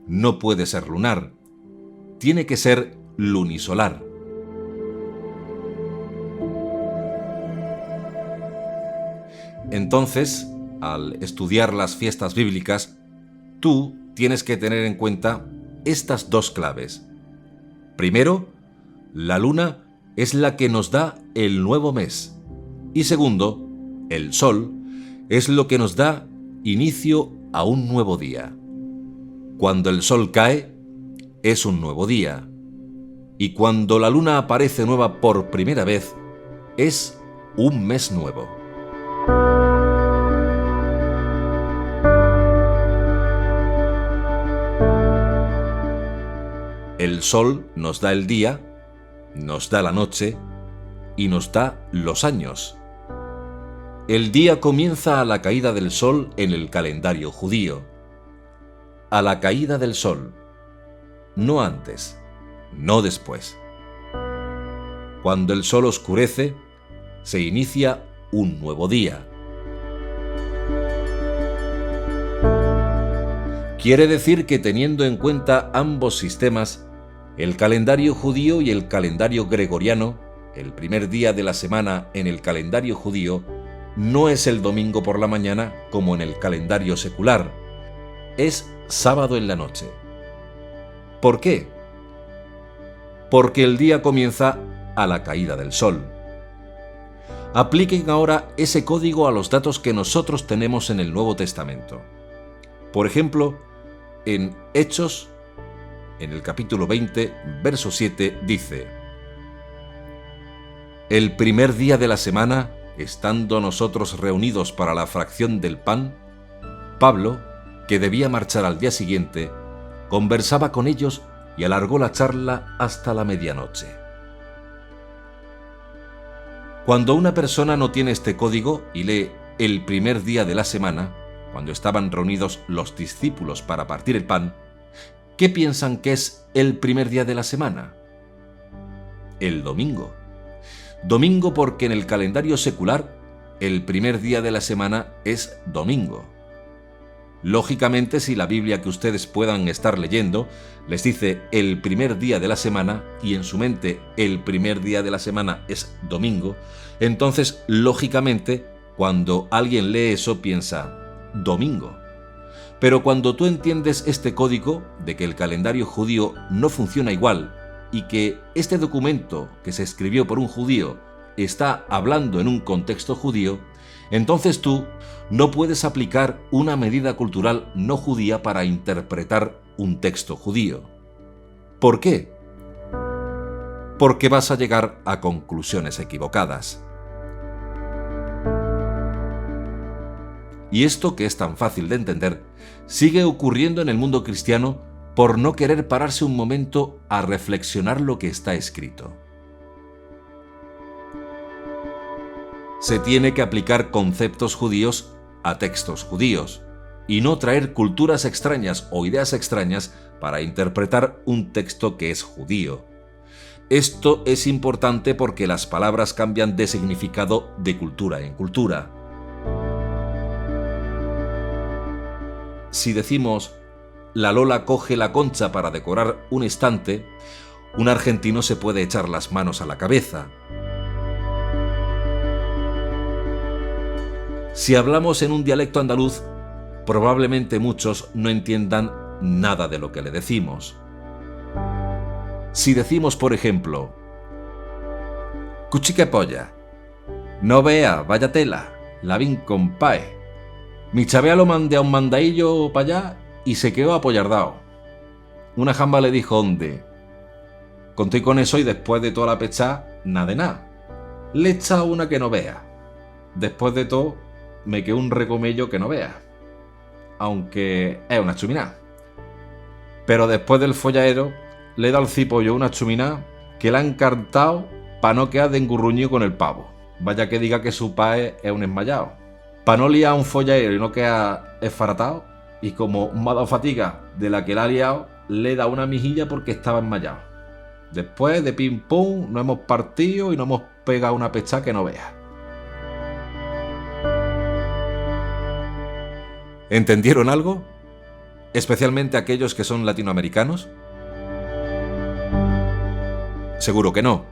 no puede ser lunar. Tiene que ser lunisolar. Entonces, al estudiar las fiestas bíblicas, tú tienes que tener en cuenta estas dos claves. Primero, la luna es la que nos da el nuevo mes. Y segundo, el sol es lo que nos da inicio a un nuevo día. Cuando el sol cae, es un nuevo día. Y cuando la luna aparece nueva por primera vez, es un mes nuevo. El sol nos da el día, nos da la noche y nos da los años. El día comienza a la caída del sol en el calendario judío. A la caída del sol, no antes, no después. Cuando el sol oscurece, se inicia un nuevo día. Quiere decir que teniendo en cuenta ambos sistemas, el calendario judío y el calendario gregoriano, el primer día de la semana en el calendario judío, no es el domingo por la mañana como en el calendario secular, es sábado en la noche. ¿Por qué? Porque el día comienza a la caída del sol. Apliquen ahora ese código a los datos que nosotros tenemos en el Nuevo Testamento. Por ejemplo, en Hechos, en el capítulo 20, verso 7, dice: El primer día de la semana, estando nosotros reunidos para la fracción del pan, Pablo, que debía marchar al día siguiente, conversaba con ellos y alargó la charla hasta la medianoche. Cuando una persona no tiene este código y lee el primer día de la semana, cuando estaban reunidos los discípulos para partir el pan, ¿qué piensan que es el primer día de la semana? El domingo. Domingo porque en el calendario secular el primer día de la semana es domingo. Lógicamente, si la Biblia que ustedes puedan estar leyendo les dice el primer día de la semana y en su mente el primer día de la semana es domingo, entonces, lógicamente, cuando alguien lee eso piensa domingo. Pero cuando tú entiendes este código de que el calendario judío no funciona igual y que este documento que se escribió por un judío está hablando en un contexto judío, entonces tú no puedes aplicar una medida cultural no judía para interpretar un texto judío. ¿Por qué? Porque vas a llegar a conclusiones equivocadas. Y esto, que es tan fácil de entender, sigue ocurriendo en el mundo cristiano por no querer pararse un momento a reflexionar lo que está escrito. Se tiene que aplicar conceptos judíos a textos judíos y no traer culturas extrañas o ideas extrañas para interpretar un texto que es judío. Esto es importante porque las palabras cambian de significado de cultura en cultura. Si decimos la Lola coge la concha para decorar un estante, un argentino se puede echar las manos a la cabeza. Si hablamos en un dialecto andaluz, probablemente muchos no entiendan nada de lo que le decimos. Si decimos, por ejemplo, cuchique polla, no vea, vaya tela, la vin compae. Mi chavea lo mandé a un mandaillo para allá y se quedó apoyardao. Una jamba le dijo onde. Conté con eso y después de toda la pechá, nada de nada. Le echa una que no vea. Después de todo, me quedó un recomello que no vea. Aunque es una chuminá. Pero después del follaero, le da al cipollo una chuminá que le ha encantado pa' no quedar de engurruñido con el pavo. Vaya que diga que su pae es un esmayado. Pa' no liar un follaero y no quedar esfaratado, y como me ha dado fatiga de la que la ha liado, le da una mijilla porque estaba enmayado. Después de pim pum, nos hemos partido y nos hemos pegado una pechá que no vea. ¿Entendieron algo? ¿Especialmente aquellos que son latinoamericanos? Seguro que no.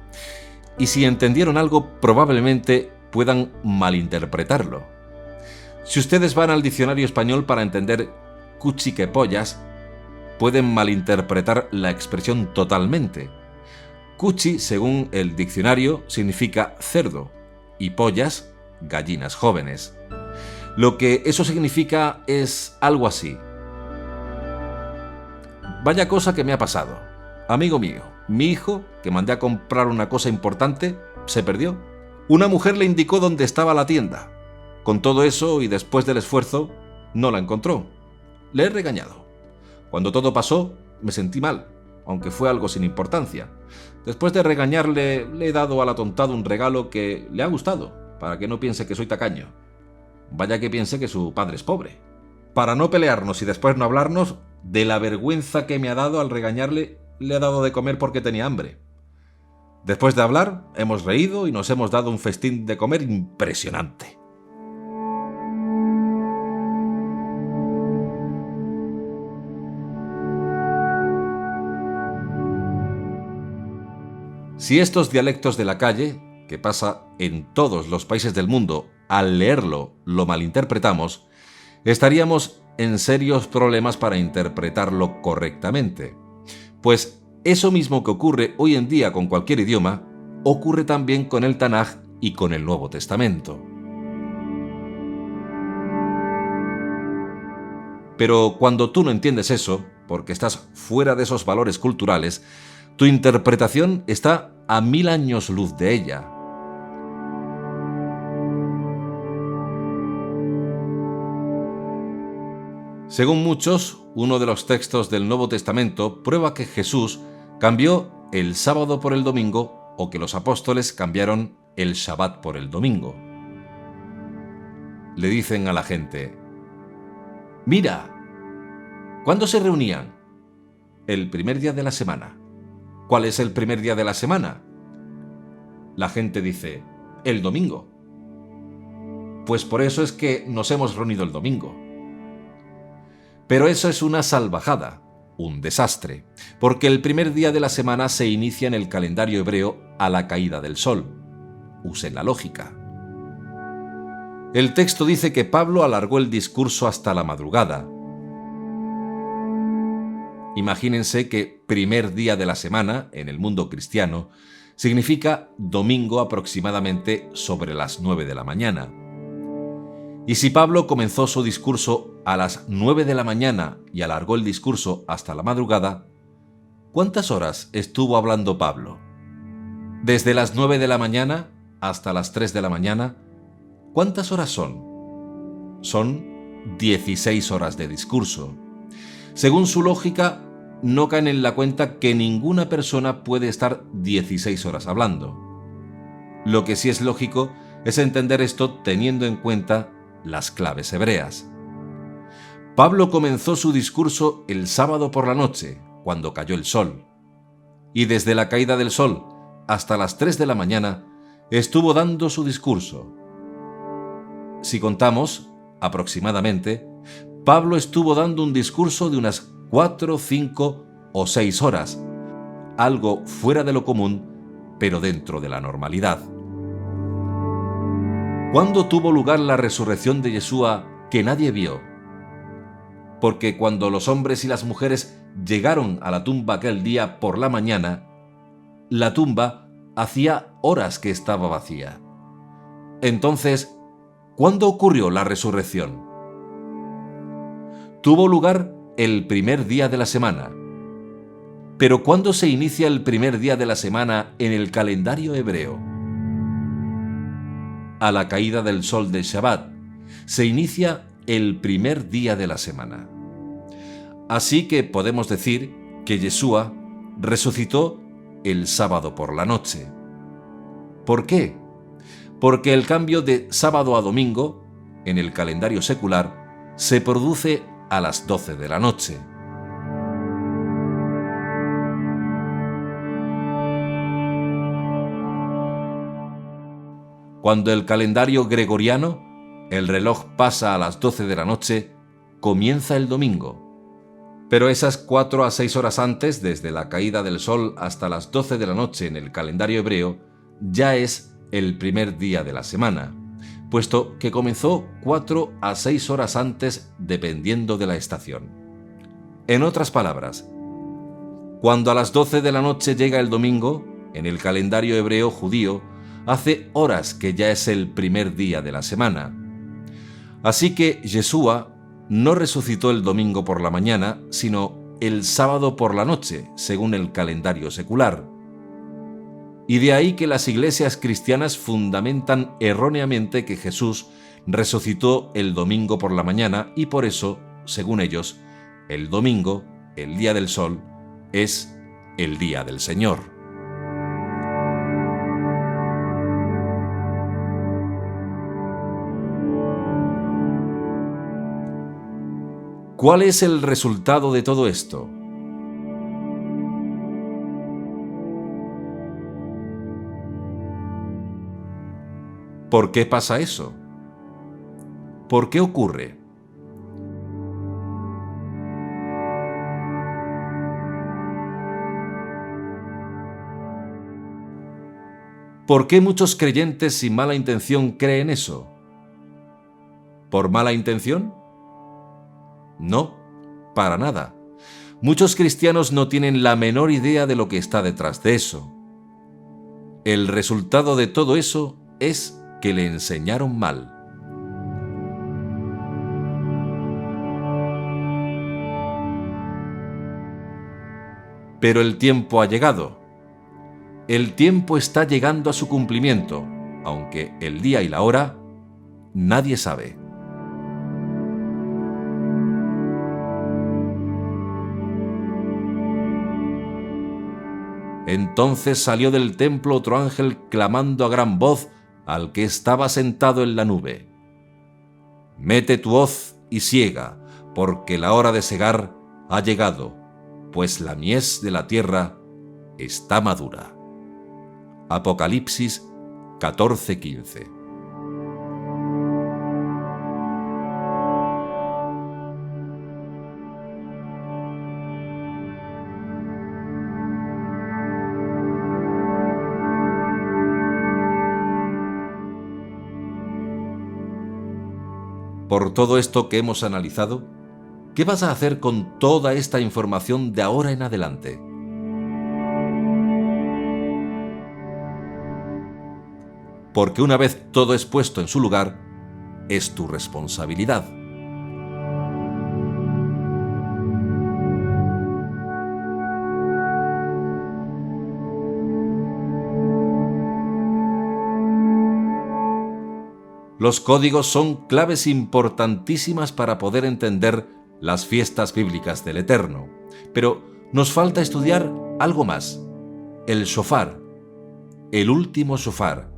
Y si entendieron algo, probablemente puedan malinterpretarlo. Si ustedes van al diccionario español para entender cuchiquepollas, pueden malinterpretar la expresión totalmente. Cuchi, según el diccionario, significa cerdo y pollas, gallinas jóvenes. Lo que eso significa es algo así. Vaya cosa que me ha pasado. Amigo mío, mi hijo, que mandé a comprar una cosa importante, se perdió. Una mujer le indicó dónde estaba la tienda. Con todo eso y después del esfuerzo, no la encontró. Le he regañado. Cuando todo pasó, me sentí mal, aunque fue algo sin importancia. Después de regañarle, le he dado al atontado un regalo que le ha gustado, para que no piense que soy tacaño. Vaya que piense que su padre es pobre. Para no pelearnos y después no hablarnos, de la vergüenza que me ha dado al regañarle, le he dado de comer porque tenía hambre. Después de hablar, hemos reído y nos hemos dado un festín de comer impresionante. Si estos dialectos de la calle, que pasa en todos los países del mundo, al leerlo lo malinterpretamos, estaríamos en serios problemas para interpretarlo correctamente. Pues eso mismo que ocurre hoy en día con cualquier idioma, ocurre también con el Tanaj y con el Nuevo Testamento. Pero cuando tú no entiendes eso, porque estás fuera de esos valores culturales, tu interpretación está a 1000 años luz de ella. Según muchos, uno de los textos del Nuevo Testamento prueba que Jesús cambió el sábado por el domingo o que los apóstoles cambiaron el Shabbat por el domingo. le dicen a la gente: «Mira, ¿cuándo se reunían? El primer día de la semana». «¿Cuál es el primer día de la semana?». La gente dice: «El domingo». «Pues por eso es que nos hemos reunido el domingo». Pero eso es una salvajada, un desastre, porque el primer día de la semana se inicia en el calendario hebreo a la caída del sol. Usen la lógica. El texto dice que Pablo alargó el discurso hasta la madrugada. Imagínense que primer día de la semana, en el mundo cristiano, significa domingo aproximadamente sobre las 9 de la mañana. Y si Pablo comenzó su discurso a las 9 de la mañana y alargó el discurso hasta la madrugada, ¿cuántas horas estuvo hablando Pablo? Desde las 9 de la mañana hasta las 3 de la mañana, ¿cuántas horas son? Son 16 horas de discurso. Según su lógica, no caen en la cuenta que ninguna persona puede estar 16 horas hablando. Lo que sí es lógico es entender esto teniendo en cuenta las claves hebreas. Pablo comenzó su discurso el sábado por la noche, cuando cayó el sol, y desde la caída del sol hasta las 3 de la mañana estuvo dando su discurso. Si contamos, aproximadamente, Pablo estuvo dando un discurso de unas 4, 5 o 6 horas, algo fuera de lo común, pero dentro de la normalidad. ¿Cuándo tuvo lugar la resurrección de Yeshua que nadie vio? Porque cuando los hombres y las mujeres llegaron a la tumba aquel día por la mañana, la tumba hacía horas que estaba vacía. Entonces, ¿cuándo ocurrió la resurrección? Tuvo lugar el primer día de la semana. Pero ¿cuándo se inicia el primer día de la semana en el calendario hebreo? A la caída del sol del Shabbat. Se inicia el primer día de la semana. Así que podemos decir que Yeshua resucitó el sábado por la noche. ¿Por qué? Porque el cambio de sábado a domingo, en el calendario secular, se produce a las 12 de la noche. Cuando el calendario gregoriano, el reloj pasa a las 12 de la noche, comienza el domingo. Pero esas 4 a 6 horas antes, desde la caída del sol hasta las 12 de la noche en el calendario hebreo, ya es el primer día de la semana, puesto que comenzó 4 a 6 horas antes dependiendo de la estación. En otras palabras, cuando a las 12 de la noche llega el domingo, en el calendario hebreo judío, hace horas que ya es el primer día de la semana. Así que Yeshua no resucitó el domingo por la mañana, sino el sábado por la noche, según el calendario secular. Y de ahí que las iglesias cristianas fundamentan erróneamente que Jesús resucitó el domingo por la mañana y por eso, según ellos, el domingo, el día del sol, es el día del Señor. ¿Cuál es el resultado de todo esto? ¿Por qué pasa eso? ¿Por qué ocurre? ¿Por qué muchos creyentes sin mala intención creen eso? ¿Por mala intención? No, para nada. Muchos cristianos no tienen la menor idea de lo que está detrás de eso. El resultado de todo eso es que le enseñaron mal. Pero el tiempo ha llegado. El tiempo está llegando a su cumplimiento, aunque el día y la hora nadie sabe. Entonces salió del templo otro ángel clamando a gran voz al que estaba sentado en la nube: Mete tu hoz y siega, porque la hora de segar ha llegado, pues la mies de la tierra está madura. Apocalipsis 14:15. Por todo esto que hemos analizado, ¿qué vas a hacer con toda esta información de ahora en adelante? Porque una vez todo es puesto en su lugar, es tu responsabilidad. Los códigos son claves importantísimas para poder entender las fiestas bíblicas del Eterno. Pero nos falta estudiar algo más: el shofar, el último shofar.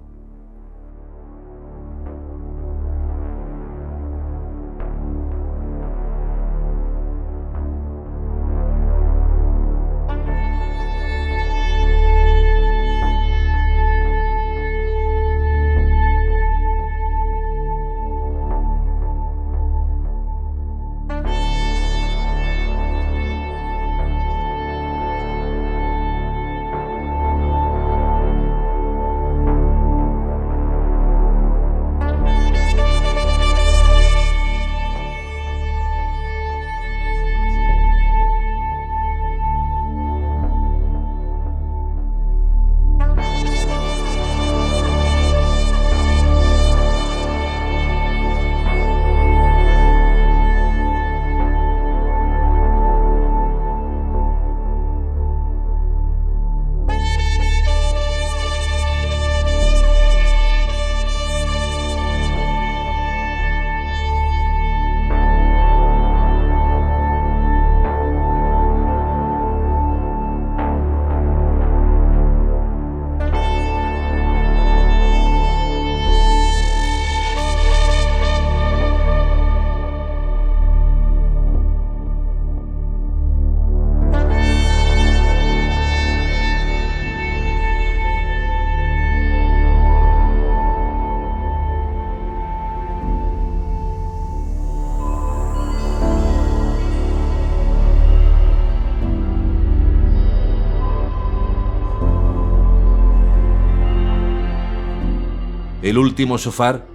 El último shofar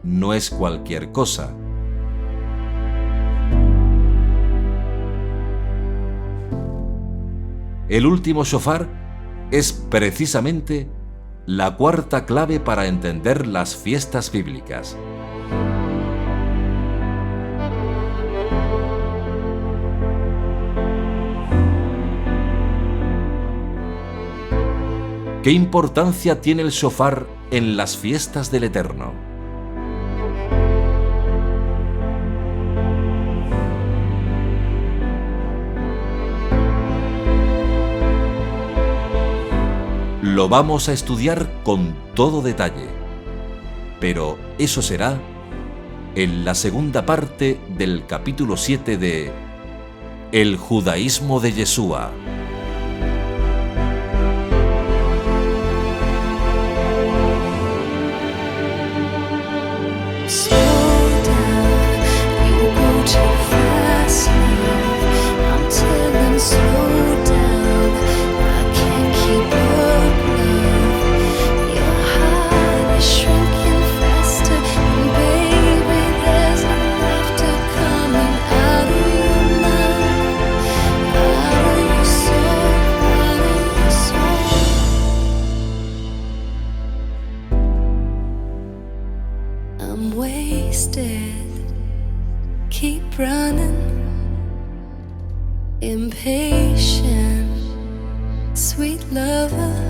no es cualquier cosa. El último shofar es precisamente la cuarta clave para entender las fiestas bíblicas. ¿Qué importancia tiene el shofar en las fiestas del Eterno? Lo vamos a estudiar con todo detalle, pero eso será en la segunda parte del capítulo 7 de El judaísmo de Yeshua. I'm wasted, keep running, impatient, sweet lover.